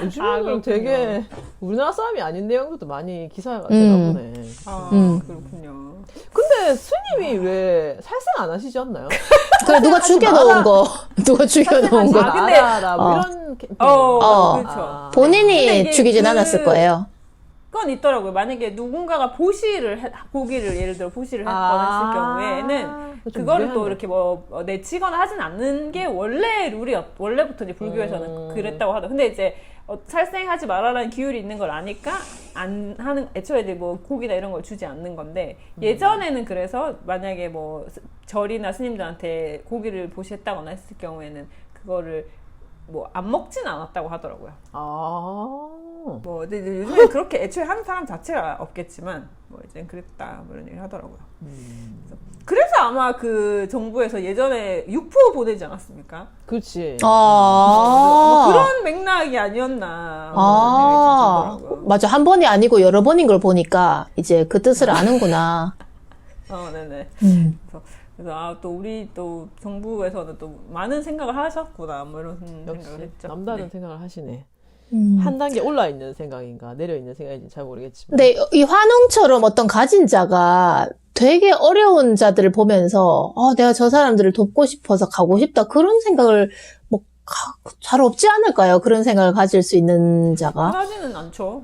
그렇군요. 요즘은 되게 우리나라 사람이 아닌 내용들도 많이 기사가 되나 보네. 그렇군요. 근데 스님이 왜 살생 안 하시지 않나요? 그래 누가 죽여놓은 거. 근데- 이런 캠페인. 그렇죠. 근데 본인이 이게 죽이진 않았을 거예요. 그건 있더라고요. 만약에 누군가가 고기를 예를 들어 보시를 했거나 했을 경우에는 그거를 또 이렇게 내치거나 하진 않는 게 원래 원래부터 이제 불교에서는 그랬다고 하더라고요. 근데 이제 살생하지 말아라는 기율이 있는 걸 아니까 안 하는, 애초에 이제 뭐 고기나 이런 걸 주지 않는 건데, 예전에는 그래서 만약에 뭐 절이나 스님들한테 고기를 보시했다거나 했을 경우에는 그거를 뭐 안 먹진 않았다고 하더라고요. 뭐 근데 요즘에 그렇게 애초에 하는 사람 자체가 없겠지만 뭐 이제 그랬다 뭐 이런 얘기를 하더라고요. 그래서 아마 그 정부에서 예전에 육포 보내지 않았습니까? 그렇지. 뭐 그런 맥락이 아니었나. 뭐 그런 생각이 좀 들더라고요. 맞아. 한 번이 아니고 여러 번인 걸 보니까 이제 그 뜻을 아는구나. 네네. 그래서 또 우리 또 정부에서는 또 많은 생각을 하셨구나 뭐 이런 역시 생각을 했죠. 남다른 네. 생각을 하시네. 한 단계 올라 있는 생각인가 내려 있는 생각인지 잘 모르겠지만. 근데 이 환웅처럼 어떤 가진 자가 되게 어려운 자들을 보면서 내가 저 사람들을 돕고 싶어서 가고 싶다 그런 생각을 뭐 잘 없지 않을까요? 그런 생각을 가질 수 있는 자가. 하지는 않죠.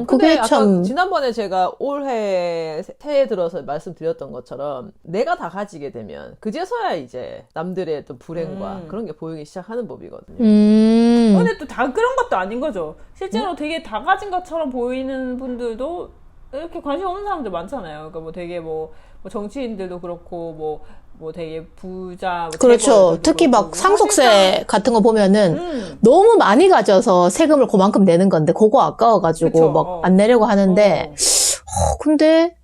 그게 근데 아까 참. 지난번에 제가 올해 새해 들어서 말씀드렸던 것처럼 내가 다 가지게 되면 그제서야 이제 남들의 또 불행과 그런 게 보이기 시작하는 법이거든요. 근데 또 다 그런 것도 아닌 거죠. 실제로 되게 다 가진 것처럼 보이는 분들도 이렇게 관심 없는 사람들 많잖아요. 그러니까 뭐 되게 뭐 정치인들도 그렇고 뭐 되게 부자, 뭐 그렇죠. 재벌들도 특히 그렇고. 막 상속세 같은 거 보면은 너무 많이 가져서 세금을 그만큼 내는 건데 그거 아까워가지고 그쵸. 막 안 내려고 하는데 근데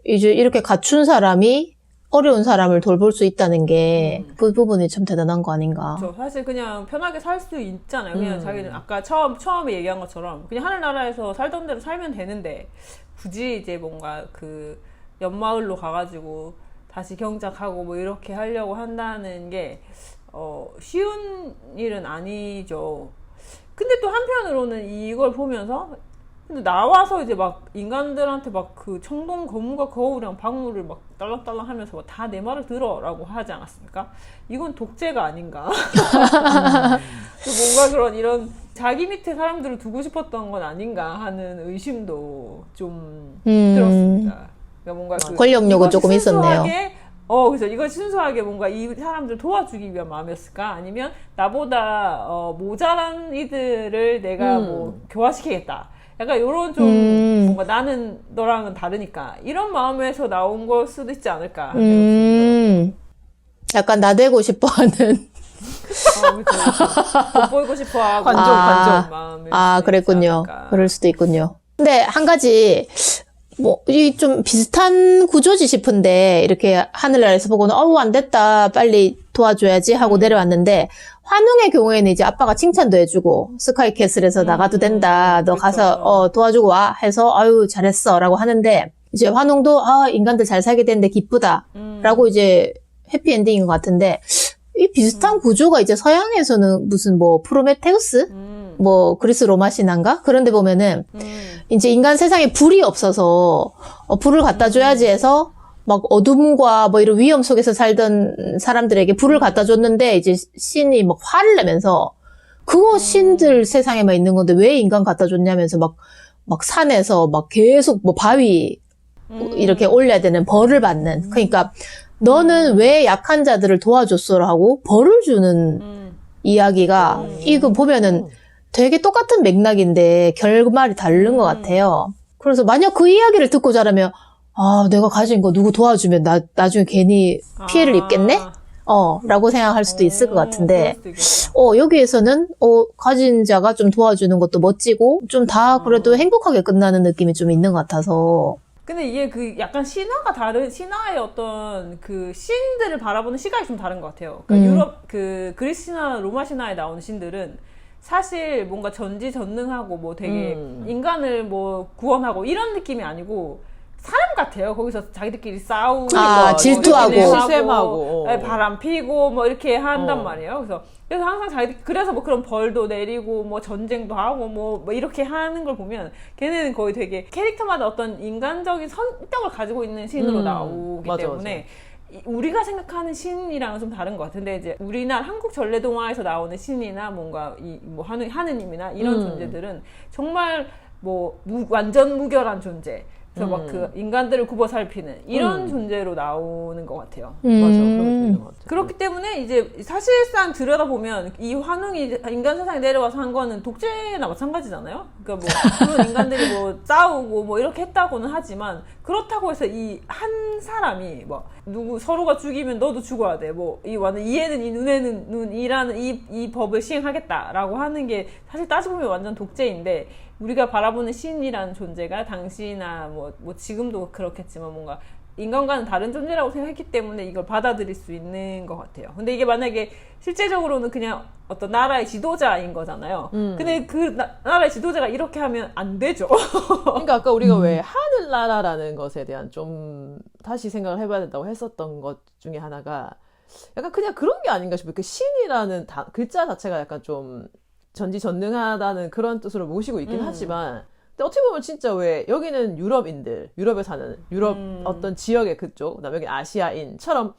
이제 이렇게 갖춘 사람이 어려운 사람을 돌볼 수 있다는 게 그 부분이 참 대단한 거 아닌가. 그렇죠. 사실 그냥 편하게 살 수 있잖아요. 그냥 자기는 아까 처음에 얘기한 것처럼 그냥 하늘나라에서 살던 대로 살면 되는데 굳이 이제 뭔가 그 옆마을로 가가지고 다시 경작하고 뭐 이렇게 하려고 한다는 게 쉬운 일은 아니죠. 근데 또 한편으로는 이걸 보면서 근데 나와서 이제 막 인간들한테 막 그 청동 거무가 거울이랑 박물을 막 딸랑딸랑 하면서 다 내 말을 들어라고 하지 않았습니까? 이건 독재가 아닌가? 뭔가 그런 이런 자기 밑에 사람들을 두고 싶었던 건 아닌가 하는 의심도 좀 들었습니다. 그러니까 뭔가 그 권력욕은 조금 있었네요. 그래서 이걸 순수하게 뭔가 이 사람들 도와주기 위한 마음이었을까? 아니면 나보다 모자란 이들을 내가 뭐 교화시키겠다. 약간 이런 좀 뭔가 나는 너랑은 다르니까 이런 마음에서 나온 걸 수도 있지 않을까. 약간 나대고 싶어하는. 그렇죠. 돋보이고 싶어하고 관종 마음을 그랬군요. 그럴 수도 있군요. 근데 한 가지 뭐 이 좀 비슷한 구조지 싶은데 이렇게 하늘나라에서 보고는 안 됐다 빨리 도와줘야지 하고 내려왔는데 환웅의 경우에는 이제 아빠가 칭찬도 해주고 스카이캐슬에서 나가도 된다 너 그렇죠. 가서 도와주고 와 해서 아유 잘했어 라고 하는데 이제 환웅도 인간들 잘 살게 됐는데 기쁘다 라고 이제 해피엔딩인 것 같은데 이 비슷한 구조가 이제 서양에서는 무슨 뭐 프로메테우스 뭐 그리스 로마 신화인가 그런 데 보면은 이제 인간 세상에 불이 없어서 불을 갖다 줘야지 해서 막 어둠과 뭐 이런 위험 속에서 살던 사람들에게 불을 갖다 줬는데 이제 신이 막 화를 내면서 그거 신들 세상에만 있는 건데 왜 인간 갖다 줬냐면서 막 산에서 막 계속 뭐 바위 이렇게 올려야 되는 벌을 받는 그러니까 너는 왜 약한 자들을 도와줬어라고 벌을 주는 이야기가 이거 보면은 되게 똑같은 맥락인데 결말이 다른 것 같아요. 그래서 만약 그 이야기를 듣고 자라면 내가 가진 거 누구 도와주면 나중에 괜히 피해를 입겠네? 라고 생각할 수도 있을 것 같은데 여기에서는 가진 자가 좀 도와주는 것도 멋지고 좀 다 그래도 행복하게 끝나는 느낌이 좀 있는 것 같아서 근데 이게 그 약간 신화의 어떤 그 신들을 바라보는 시각이 좀 다른 것 같아요. 그러니까 유럽, 그리스 신화, 로마 신화에 나오는 신들은 사실 뭔가 전지전능하고 뭐 되게 인간을 뭐 구원하고 이런 느낌이 아니고 사람 같아요. 거기서 자기들끼리 싸우고 질투하고 시샘하고 바람 피고 뭐 이렇게 한단 말이에요. 그래서 항상 그래서 뭐 그런 벌도 내리고 뭐 전쟁도 하고 뭐 이렇게 하는 걸 보면 걔네는 거의 되게 캐릭터마다 어떤 인간적인 성격을 가지고 있는 신으로 나오기 때문에 우리가 생각하는 신이랑은 좀 다른 것 같은데 이제 우리나라 한국 전래 동화에서 나오는 신이나 뭔가 뭐 하느님이나 이런 존재들은 정말 뭐 완전 무결한 존재. 그래서 막 그 인간들을 굽어 살피는 이런 존재로 나오는 것 같아요. 맞아, 그런 게 있는 것 같아요. 그렇기 때문에 이제 사실상 들여다보면 이 환웅이 인간 세상에 내려와서 한 거는 독재나 마찬가지잖아요. 그러니까 뭐 물론 인간들이 뭐 싸우고 뭐 이렇게 했다고는 하지만 그렇다고 해서 이 한 사람이 뭐 누구 서로가 죽이면 너도 죽어야 돼. 뭐 이 이에는 이 눈에는 눈이라는 이 법을 시행하겠다라고 하는 게 사실 따지고 보면 완전 독재인데. 우리가 바라보는 신이라는 존재가 당시나 뭐 지금도 그렇겠지만 뭔가 인간과는 다른 존재라고 생각했기 때문에 이걸 받아들일 수 있는 것 같아요. 근데 이게 만약에 실제적으로는 그냥 어떤 나라의 지도자인 거잖아요. 근데 그 나라의 지도자가 이렇게 하면 안 되죠. 그러니까 아까 우리가 왜 하늘나라라는 것에 대한 좀 다시 생각을 해봐야 된다고 했었던 것 중에 하나가 약간 그냥 그런 게 아닌가 싶어요. 그 신이라는 글자 자체가 약간 좀 전지전능하다는 그런 뜻으로 모시고 있긴 하지만 근데 어떻게 보면 진짜 왜 여기는 유럽에 사는 유럽 어떤 지역의 그쪽 그다음에 여기 아시아인처럼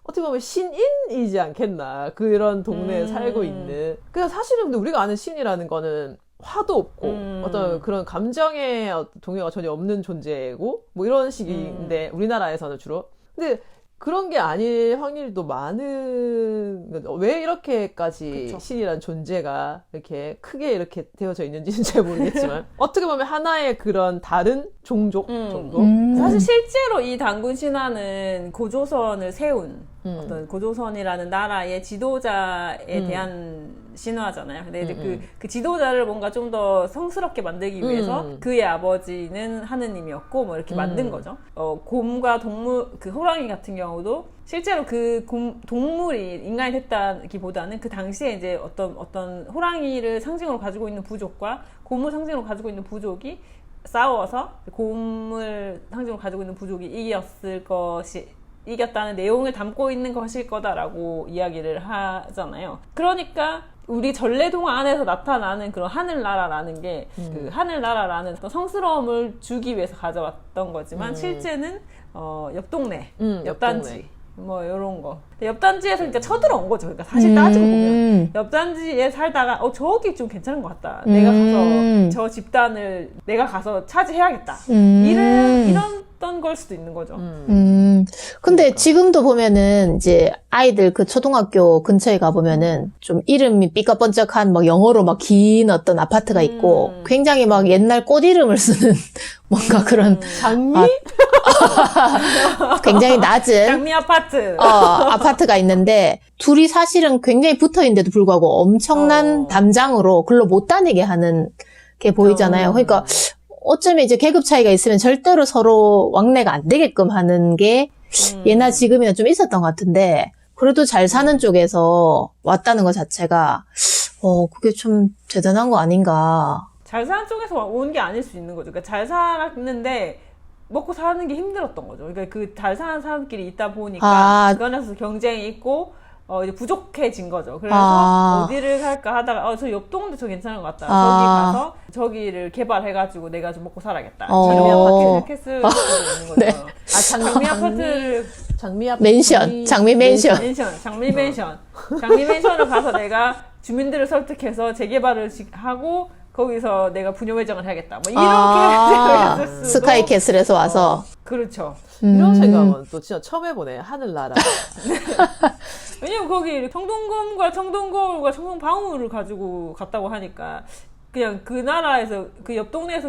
어떻게 보면 신인이지 않겠나 그런 동네에 살고 있는 그냥 사실은 근데 우리가 아는 신이라는 거는 화도 없고 어떤 그런 감정의 동요가 전혀 없는 존재고 뭐 이런 식인데 우리나라에서는 주로 근데 그런 게 아닐 확률도 많은 왜 이렇게까지 그쵸. 신이란 존재가 이렇게 크게 이렇게 되어져 있는지는 잘 모르겠지만 어떻게 보면 하나의 그런 다른 종족 정도 사실 실제로 이 단군 신화는 고조선을 세운 어떤 고조선이라는 나라의 지도자에 대한 신화잖아요. 근데 이제 그 지도자를 뭔가 좀 더 성스럽게 만들기 위해서 그의 아버지는 하느님이었고 뭐 이렇게 만든 거죠. 곰과 동물, 그 호랑이 같은 경우도 실제로 그 동물이 인간이 됐다기보다는 그 당시에 이제 어떤 호랑이를 상징으로 가지고 있는 부족과 곰을 상징으로 가지고 있는 부족이 싸워서 곰을 상징으로 가지고 있는 부족이 이겼다는 내용을 담고 있는 것일 거다라고 이야기를 하잖아요. 그러니까 우리 전래동화 안에서 나타나는 그런 하늘나라라는 게 그 하늘나라라는 어떤 성스러움을 주기 위해서 가져왔던 거지만 실제는 옆 동네, 옆 단지 뭐 이런 거. 옆 단지에서 그러니까 쳐들어온 거죠. 그러니까 사실 따지고 보면 옆 단지에 살다가 저기 좀 괜찮은 것 같다. 내가 가서 저 집단을 내가 가서 차지해야겠다. 이랬던 걸 수도 있는 거죠. 근데 지금도 보면은 이제 아이들 그 초등학교 근처에 가보면은 좀 이름이 삐까번쩍한 막 영어로 막 긴 어떤 아파트가 있고 굉장히 막 옛날 꽃 이름을 쓰는 뭔가 그런 장미? 굉장히 낮은 장미 아파트. 아파트가 있는데 둘이 사실은 굉장히 붙어 있는데도 불구하고 엄청난 담장으로 글로 못 다니게 하는 게 보이잖아요. 그러니까 어쩌면 이제 계급 차이가 있으면 절대로 서로 왕래가 안 되게끔 하는 게 예나 지금이나 좀 있었던 것 같은데 그래도 잘 사는 쪽에서 왔다는 것 자체가 그게 좀 대단한 거 아닌가. 잘 사는 쪽에서 온 게 아닐 수 있는 거죠. 그러니까 잘 살았는데 먹고 사는 게 힘들었던 거죠. 그러니까 그 잘 사는 사람끼리 있다 보니까 그 안에서 경쟁이 있고 이제 부족해진 거죠. 그래서 어디를 갈까 하다가 저 옆 동네 저 괜찮은 것 같다. 저기 가서 저기를 개발해가지고 내가 좀 먹고 살아야겠다. 장미 아파트 생각했을 수도 있는 거죠. 네. 장미 아파트를 장미 아파트 맨션, 장미 맨션. 장미 맨션을 가서 내가 주민들을 설득해서 재개발을 하고 거기서 내가 분녀 매장을 해야겠다. 뭐 이렇게 생각했을 수도. 스카이캐슬에서 와서. 그렇죠. 이런 생각은 또 진짜 처음 해보네. 하늘나라. 왜냐면 거기 청동검과 청동거울과 청동방울을 가지고 갔다고 하니까 그냥 그 나라에서 그 옆 동네에서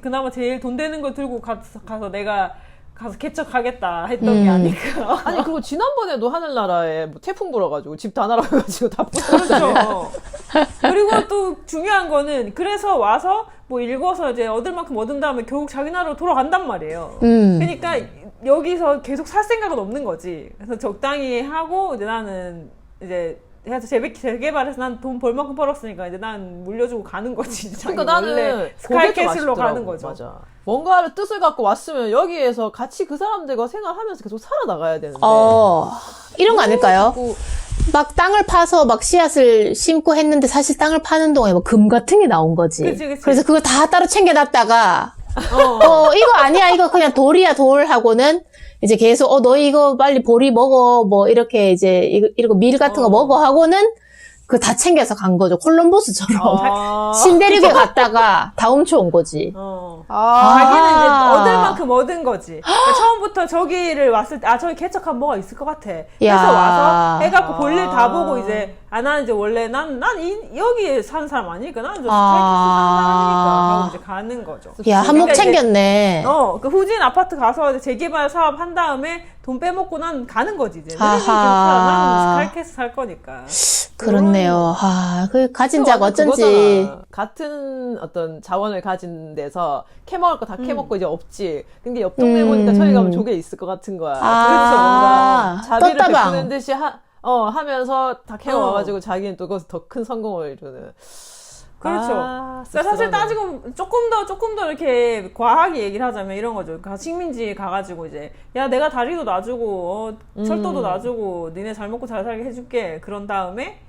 그나마 제일 돈 되는 거 들고 가서 내가 가서 개척하겠다 했던 게 아닐까. 아니 그리고 지난번에도 하늘나라에 뭐 태풍 불어가지고 집 다 날아가가지고 다 부서졌잖아요. 그렇죠. 그리고 또 중요한 거는 그래서 와서 뭐 읽어서 이제 얻을 만큼 얻은 다음에 결국 자기 나라로 돌아간단 말이에요. 그러니까 여기서 계속 살 생각은 없는 거지. 그래서 적당히 하고 이제 나는 이제 해서 재개발해서 난 돈 벌 만큼 벌었으니까 이제 난 물려주고 가는 거지. 그러니까 나는 스카이캐슬로 가는 거죠. 맞아. 뭔가를 뜻을 갖고 왔으면 여기에서 같이 그 사람들과 생활하면서 계속 살아나가야 되는데. 이런 거 아닐까요? 자꾸 막 땅을 파서 막 씨앗을 심고 했는데 사실 땅을 파는 동안에 뭐 금 같은 게 나온 거지. 그치. 그래서 그걸 다 따로 챙겨놨다가 이거 아니야, 이거 그냥 돌이야, 돌 하고는 이제 계속 너 이거 빨리 보리 먹어, 뭐 이렇게 이제 이거 밀 같은 거 먹어 하고는 그 다 챙겨서 간 거죠. 콜럼버스처럼 신대륙에 갔다가 다 훔쳐온 거지. 자기는 이제 얻을 만큼 얻은 거지. 그러니까 처음부터 저기를 왔을 때 저기 개척하면 뭐가 있을 것 같아. 그래서 와서 해갖고 볼일 다 보고 이제 나는 이제 원래 난 여기에 사는 사람 아니니까 나는 저 스카이캐슬 사는 사람이니까 하고 이제 가는 거죠. 야, 한몫 그러니까 챙겼네. 그 후진 아파트 가서 이제 재개발 사업 한 다음에 돈 빼먹고 난 가는 거지 이제. 나는 스카이캐슬 살 거니까. 그렇네요. 그 가진 자가 어쩐지. 그거잖아. 같은 어떤 자원을 가진 데서 캐먹을 거 다 캐먹고 이제 없지. 근데 옆 동네 보니까 저기 가면 조개 있을 것 같은 거야. 그래서 뭔가 자비를 떴다방. 베푸는 듯이 하면서 다 캐와가지고 자기는 또 거기서 더 큰 성공을 이루는. 그렇죠. 그러니까 사실 따지고 조금 더 이렇게 과하게 얘기를 하자면 이런 거죠. 식민지 가가지고 이제 야 내가 다리도 놔주고 철도도 놔주고 니네 잘 먹고 잘 살게 해줄게. 그런 다음에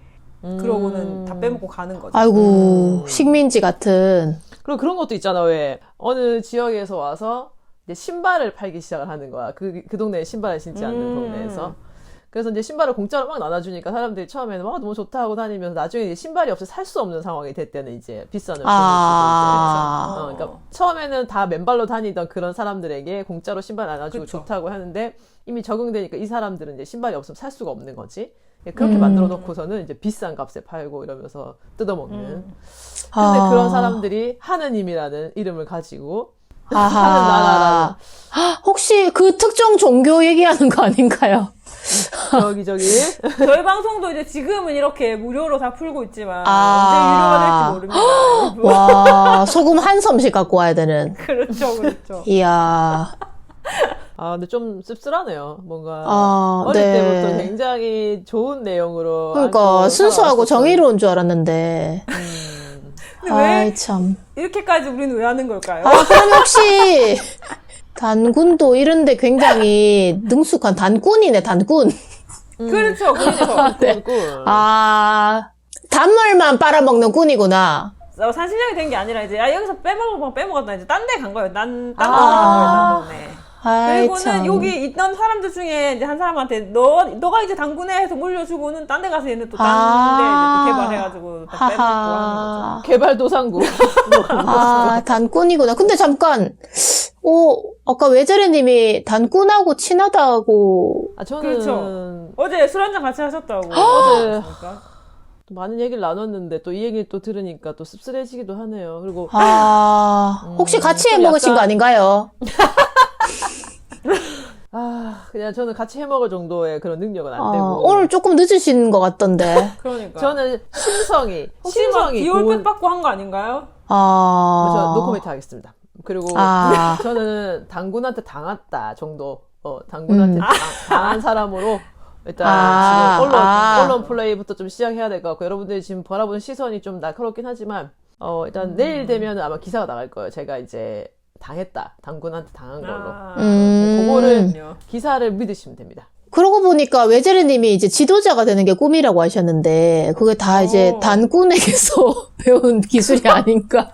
그러고는 다 빼먹고 가는 거죠. 아이고 식민지 같은. 그리고 그런 것도 있잖아. 왜 어느 지역에서 와서 이제 신발을 팔기 시작을 하는 거야. 그 동네에 신발을 신지 않는 동네에서. 그래서 이제 신발을 공짜로 막 나눠주니까 사람들이 처음에는 너무 좋다 하고 다니면서 나중에 이제 신발이 없어 살 수 없는 상황이 됐대는 이제 비싼 옷을 그러니까 처음에는 다 맨발로 다니던 그런 사람들에게 공짜로 신발 나눠주고 그쵸. 좋다고 하는데 이미 적응되니까 이 사람들은 이제 신발이 없으면 살 수가 없는 거지. 그렇게 만들어 놓고서는 이제 비싼 값에 팔고 이러면서 뜯어먹는. 근데 그런 사람들이 하느님이라는 이름을 가지고 하는 나라라는. 혹시 그 특정 종교 얘기하는 거 아닌가요? 저기 저희 방송도 이제 지금은 이렇게 무료로 다 풀고 있지만 언제 유료가 될지 모릅니다. 와, 소금 한 섬씩 갖고 와야 되는. 그렇죠. 이야. 근데 좀 씁쓸하네요. 뭔가 어릴 때부터 굉장히 좋은 내용으로 그러니까 순수하고 정의로운 줄 알았는데. 근데 왜 참. 이렇게까지 우리는 왜 하는 걸까요? 그럼 혹시 단군도 이런데 굉장히 능숙한 단군이네, 단군. 그렇죠. 네. 단물만 빨아먹는 꾼이구나. 산신령이 된 게 아니라 이제 여기서 빼먹었다 이제 딴 데 간 거예요. 딴 동네 간 거예요. 딴 동네. 그리고는 참. 여기 있던 사람들 중에 이제 한 사람한테 너가 이제 당군에 해서 물려주고는 딴 데 가서 얘는 또 딴 데 이제 또 개발해가지고 딱 빼먹고 하는 거죠. 개발도상국. 아, 단꾼이구나. 근데 잠깐, 아까 외자리님이 단꾼하고 친하다고. 아, 저는 그렇죠. 어제 술 한잔 같이 하셨다고. 어제 그러니까. 또 많은 얘기를 나눴는데 또 이 얘기를 또 들으니까 또 씁쓸해지기도 하네요. 그리고 혹시 같이 해 좀 먹으신 약간- 거 아닌가요? 그냥 저는 같이 해먹을 정도의 그런 능력은 안 되고. 오늘 조금 늦으신 것 같던데. 그러니까. 저는 심성이 혹시 막 기홀 고운- 팩 받고 한 거 아닌가요? 저 노코멘트 하겠습니다. 그리고 아. 저는 당군한테 당했다 정도. 당군한테 당한 사람으로 일단 지금 언론 플레이부터 좀 시작해야 될 것 같고, 여러분들이 지금 바라보는 시선이 좀 날카롭긴 하지만 일단 내일 되면 아마 기사가 나갈 거예요. 제가 이제 당했다, 당군한테 당한 걸로. 그거를 기사를 믿으시면 됩니다. 그러고 보니까 외제리님이 이제 지도자가 되는 게 꿈이라고 하셨는데, 그게 다 이제 단꾼에게서 배운 기술이 아닌가.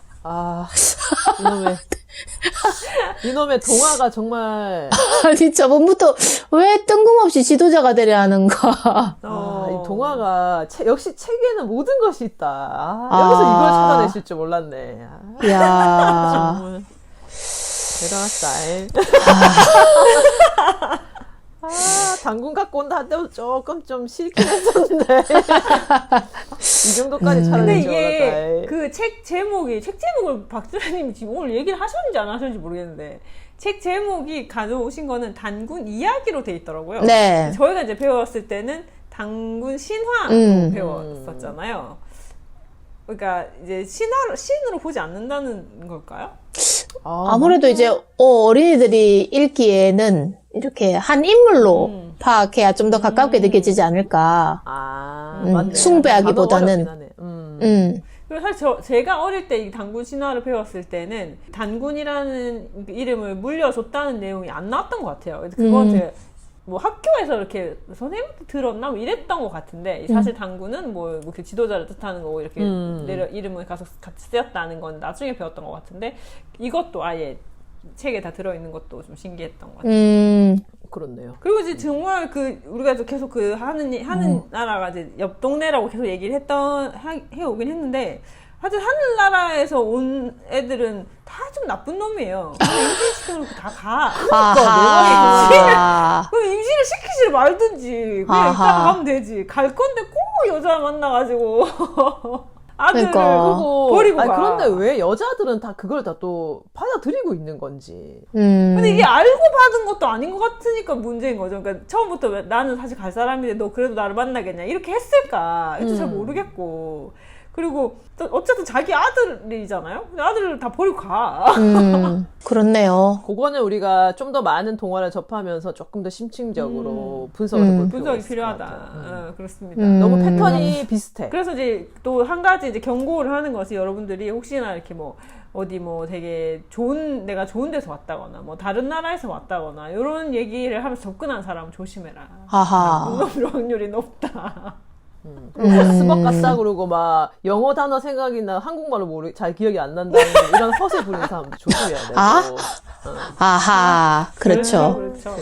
이놈의 동화가 정말. 아니, 저번부터 왜 뜬금없이 지도자가 되려 하는가. 이 동화가 역시 책에는 모든 것이 있다. 여기서 이걸 찾아내실 줄 몰랐네. 야 대단하다. 당군 갖고 온다 할 때도 조금 좀 싫긴 했었는데. 이 정도까지 근데 찾아낼 줄 이게 몰랐다. 그 책 제목을 박주라님이 지금 오늘 얘기를 하셨는지 안 하셨는지 모르겠는데, 책 제목이 가져오신 거는 단군 이야기로 돼 있더라고요. 네. 저희가 이제 배웠을 때는 당군 신화로 배웠었잖아요. 그러니까 이제 신으로 보지 않는다는 걸까요? 아무래도 이제 어린이들이 읽기에는 이렇게 한 인물로 파악해야 좀 더 가깝게 느껴지지 않을까. 맞네. 숭배하기보다는. 단어가 어렵긴 하네. 그리고 사실 제가 어릴 때 이 단군 신화를 배웠을 때는 단군이라는 이름을 물려줬다는 내용이 안 나왔던 것 같아요. 그래서 그건 제가 뭐 학교에서 이렇게 선생님한테 들었나 뭐 이랬던 것 같은데, 사실 단군은 뭐 이렇게 지도자를 뜻하는 거고 이렇게 이름을 가서 같이 쓰였다는 건 나중에 배웠던 것 같은데, 이것도 아예 책에 다 들어있는 것도 좀 신기했던 것 같아요. 그렇네요. 그리고 이제 정말 우리가 계속 하는 나라가 이제 옆 동네라고 계속 얘기를 해오긴 했는데, 하여튼 하늘나라에서 온 애들은 다 좀 나쁜 놈이에요. 임신시켜놓고 다 가. 그럼 임신을 시키지 말든지 그냥 이따가 가면 되지. 갈 건데 꼭 여자 만나가지고 아들을 버리고 가. 그런데 왜 여자들은 다 그걸 다 또 받아들이고 있는 건지. 근데 이게 알고 받은 것도 아닌 것 같으니까 문제인 거죠. 그러니까 처음부터 왜 나는 사실 갈 사람인데 너 그래도 나를 만나겠냐 이렇게 했을까? 이것도 잘 모르겠고. 그리고 또 어쨌든 자기 아들이잖아요. 근데 아들을 다 버리고 가. 그렇네요. 그거는 우리가 좀 더 많은 동화를 접하면서 조금 더 심층적으로 분석을 해볼 필요가 분석이 있을 필요하다. 것 같아요. 그렇습니다. 너무 패턴이 비슷해. 그래서 이제 또 한 가지 이제 경고를 하는 것이, 여러분들이 혹시나 이렇게 뭐 어디 뭐 되게 내가 좋은 데서 왔다거나 뭐 다른 나라에서 왔다거나 이런 얘기를 하면서 접근한 사람은 조심해라. 무너질 확률이 높다. 스벅 갔다 그러고 막 영어 단어 생각이 나 한국말로 잘 기억이 안 난다는 이런 허세 부리는 사람도 조심해야 되고. 그렇죠. 그렇죠.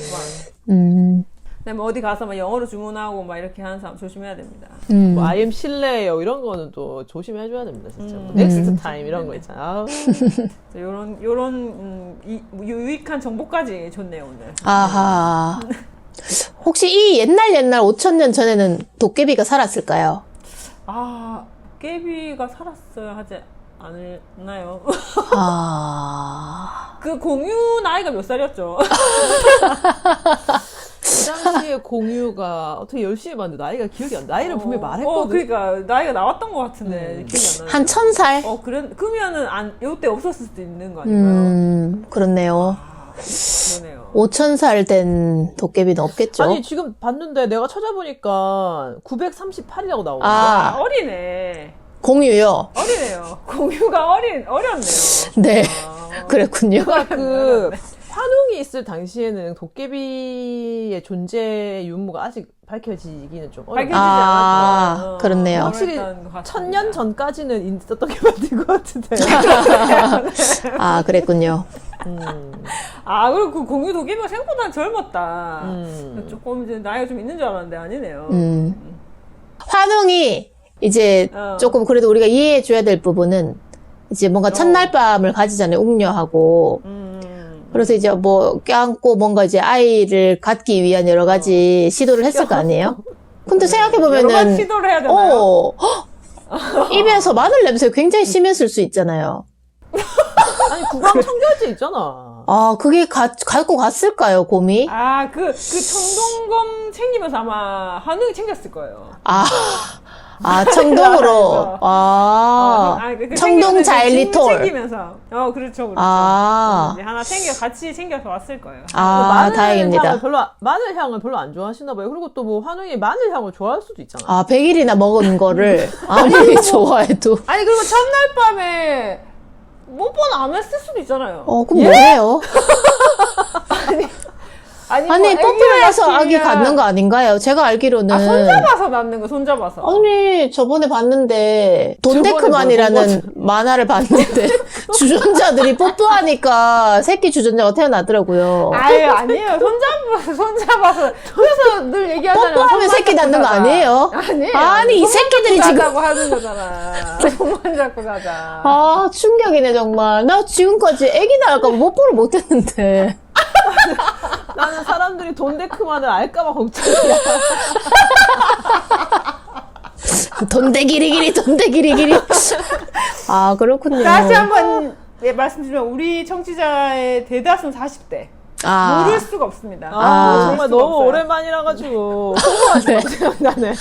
뭐 어디 가서 막 영어로 주문하고 막 이렇게 하는 사람 조심해야 됩니다. 뭐 I am 실례요 이런 거는 또 조심해줘야 됩니다, 진짜. 뭐 넥스트 타임 이런 거 있잖아. 요런 유익한 정보까지 줬네요, 오늘. 혹시 이 옛날 5,000년 전에는 도깨비가 살았을까요? 깨비가 살았어야 하지 않나요? 그 공유 나이가 몇 살이었죠? 그 당시에 공유가 어떻게 열심히 봤는데 나이가 기억이 안 나. 나이를 분명히 말했거든. 그러니까 나이가 나왔던 것 같은데 기억이 안 나요. 한 1,000살? 그러면은 요때 없었을 수도 있는 거 아닌가요? 그렇네요. 그러네요. 5,000살 된 도깨비는 없겠죠? 아니 지금 봤는데 내가 찾아보니까 938이라고 나오는데. 어리네. 공유요? 어리네요. 공유가 어렸네요. 네. 그랬군요. 그러니까 환웅이 있을 당시에는 도깨비의 존재 유무가 아직 밝혀지기는 좀 밝혀지지 어려워. 않았죠. 그렇네요. 확실히 어렸던 것 같습니다. 1000년 전까지는 있었던 게 맞는 것 같은데. 그랬군요. 아, 그리고 그 공유 도깨비가 생각보다 젊었다. 조금 이제 나이가 좀 있는 줄 알았는데 아니네요. 환웅이 이제 조금 그래도 우리가 이해해줘야 될 부분은 이제 뭔가 첫날 밤을 가지잖아요. 웅녀하고. 그래서 이제 뭐 껴안고 뭔가 이제 아이를 갖기 위한 여러 가지 시도를 했을 거 아니에요? 근데 여러 가지 생각해보면은, 시도를 해야 되나요? 입에서 마늘 냄새가 굉장히 심했을 수 있잖아요. 아니 구강 청결제 있잖아. 아, 그게 갖고 갔을까요, 곰이? 아, 그 청동검 챙기면서 아마 한웅이 챙겼을 거예요. 청동으로. 그 청동 챙기면서 자일리톨. 챙기면서. 그렇죠. 이제 하나 같이 챙겨서 왔을 거예요. 다행입니다. 마늘 향을 별로 안 좋아하시나 봐요. 그리고 또 뭐 환웅이 마늘 향을 좋아할 수도 있잖아. 100일이나 먹은 거를 아무리 좋아해도. 아니, 그리고 첫날 밤에 뽀뽀는 안 했을 수도 있잖아요. 그럼 뭐예요? 아니, 아니, 뽀뽀를 해서 아기 갖는 거 아닌가요? 제가 알기로는. 손잡아서 낳는 거, 손잡아서. 아니, 저번에 봤는데, 돈데크만이라는 만화를 봤는데, 주전자들이 뽀뽀하니까 새끼 주전자가 태어나더라고요. 아니에요. 손잡아서. 그래서 늘 얘기하잖아요. 뽀뽀하면 새끼 낳는 거 아니에요? 아니에요. 아니, 이 새끼들이 지금. 자고 하는 거잖아. 손만 잡고 자자. 충격이네, 정말. 나 지금까지 애기 낳을까봐 뽀뽀를 못 했는데. 나는 사람들이 돈데크만을 알까봐 걱정이야. 돈데기리기리. 그렇군요. 다시 한번 말씀드리면 우리 청취자의 대다수는 40대. 모를 수가 없습니다. 정말 너무 없어요. 오랜만이라가지고 소소하게 생각나네.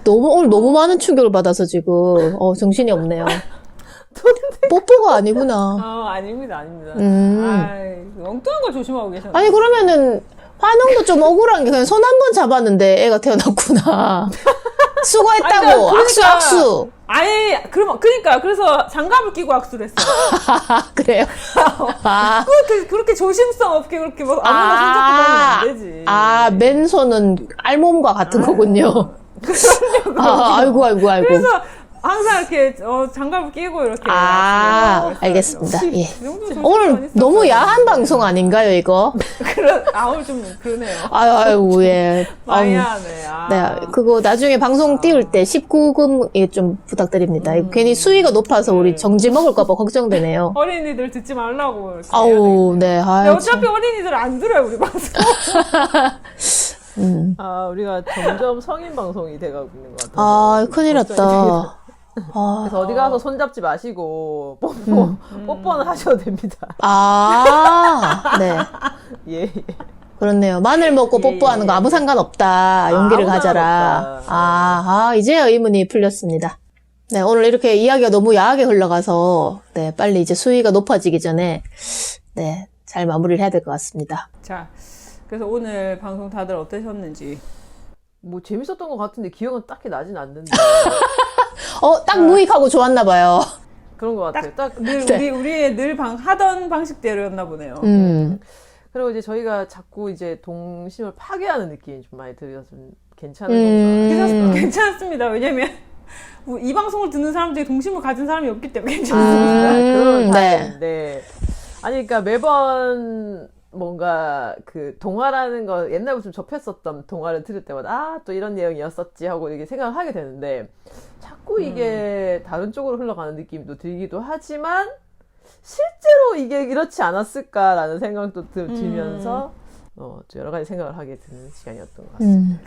오늘 너무 많은 충격을 받아서 지금, 정신이 없네요. 뽀뽀가 아니구나. 아닙니다. 엉뚱한 걸 조심하고 계셨네. 아니, 그러면은, 환웅도 좀 억울한 게 그냥 손 한 번 잡았는데 애가 태어났구나. 수고했다고. 악수. 그래서 장갑을 끼고 악수를 했어요. 그래요? 그렇게 조심성 없게 그렇게 뭐 아무나 손잡고 다니면 안 되지. 맨손은 알몸과 같은 거군요. 아이고. 그래서 항상 이렇게 장갑을 끼고 이렇게. 알겠습니다. 예. 그 정도 조심성은 오늘 있었어요. 너무 야한 방송 아닌가요, 이거? 오늘 좀 그러네요. 아이고, 예. 많이 하네. 네, 그거 나중에 방송 띄울 때 19금 좀 부탁드립니다. 이거 괜히 수위가 높아서 우리 정지 먹을까봐 걱정되네요. 어린이들 듣지 말라고. 이렇게 아우, 네. 근데 어차피 어린이들 안 들어요, 우리 방송. 우리가 점점 성인 방송이 돼가고 있는 것 같아요. 큰일 났다. 그래서 어디 가서 손잡지 마시고 뽀뽀는 하셔도 됩니다. 네. 예. 그렇네요. 마늘 먹고 뽀뽀하는 거 아무 상관없다. 용기를 아무 가져라. 상관없다. 이제야 의문이 풀렸습니다. 네, 오늘 이렇게 이야기가 너무 야하게 흘러가서, 네, 빨리 이제 수위가 높아지기 전에, 네, 잘 마무리를 해야 될 것 같습니다. 자, 그래서 오늘 방송 다들 어떠셨는지. 뭐 재밌었던 것 같은데 기억은 딱히 나진 않는데. 딱 무익하고 좋았나봐요. 그런 것 같아요. 우리의 늘 하던 방식대로였나 보네요. 그리고 이제 저희가 자꾸 이제 동심을 파괴하는 느낌이 좀 많이 들어서 좀 괜찮은 건가. 괜찮습니다. 왜냐면, 이 방송을 듣는 사람 중에 동심을 가진 사람이 없기 때문에 괜찮습니다. 그런 네. 타입인데. 그러니까 매번 뭔가 그 동화라는 거 옛날부터 좀 접했었던 동화를 들을 때마다 또 이런 내용이었었지 하고 이렇게 생각을 하게 되는데 자꾸 이게 다른 쪽으로 흘러가는 느낌도 들기도 하지만 실제로 이게 이렇지 않았을까라는 생각도 들면서 여러 가지 생각을 하게 되는 시간이었던 것 같습니다.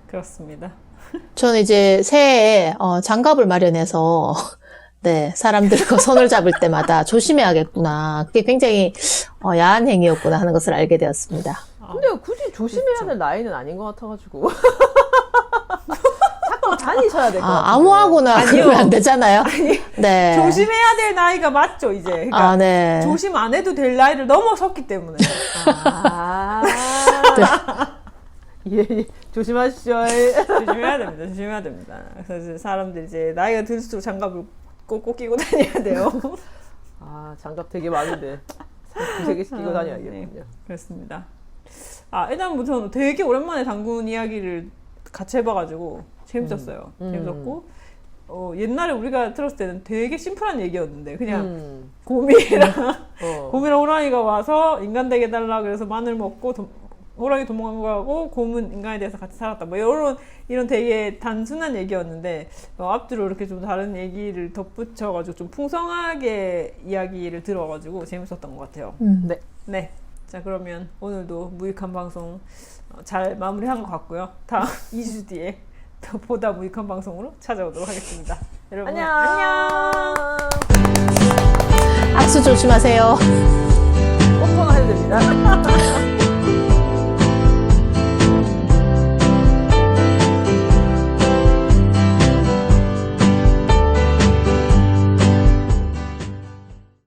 그렇습니다. 저는 이제 새해에 장갑을 마련해서 네, 사람들과 손을 잡을 때마다 조심해야겠구나. 그게 굉장히 야한 행위였구나 하는 것을 알게 되었습니다. 근데 굳이 조심해야 될 나이는 아닌 것 같아가지고 자꾸 다니셔야 될 것 같아요. 아무하고나 그러면 안 되잖아요. 네. 조심해야 될 나이가 맞죠, 이제. 그러니까 네. 조심 안 해도 될 나이를 넘어섰기 때문에. 예. 조심하시죠. 조심해야 됩니다. 그래서 사람들이 이제 나이가 들수록 장갑을 꼭 끼고 다녀야 돼요. 장갑 되게 많은데 두세 개씩 끼고 다녀야겠군요. 네, 그렇습니다. 일단 뭐 저는 되게 오랜만에 당군 이야기를 같이 해봐가지고 재밌었어요. 재밌었고 옛날에 우리가 들었을 때는 되게 심플한 얘기였는데 그냥 곰이랑 곰이랑 호랑이가 와서 인간 되게 해달라 그래서 마늘 먹고 호랑이 도망가고 곰은 인간에 대해서 같이 살았다 뭐 이런 되게 단순한 얘기였는데 앞뒤로 이렇게 좀 다른 얘기를 덧붙여가지고 좀 풍성하게 이야기를 들어가지고 재밌었던 것 같아요. 네. 네. 자 그러면 오늘도 무익한 방송 잘 마무리한 것 같고요. 다음 2주 뒤에 더 보다 무익한 방송으로 찾아오도록 하겠습니다. 여러분 안녕. 악수 조심하세요. 꼭 통화해야 됩니다.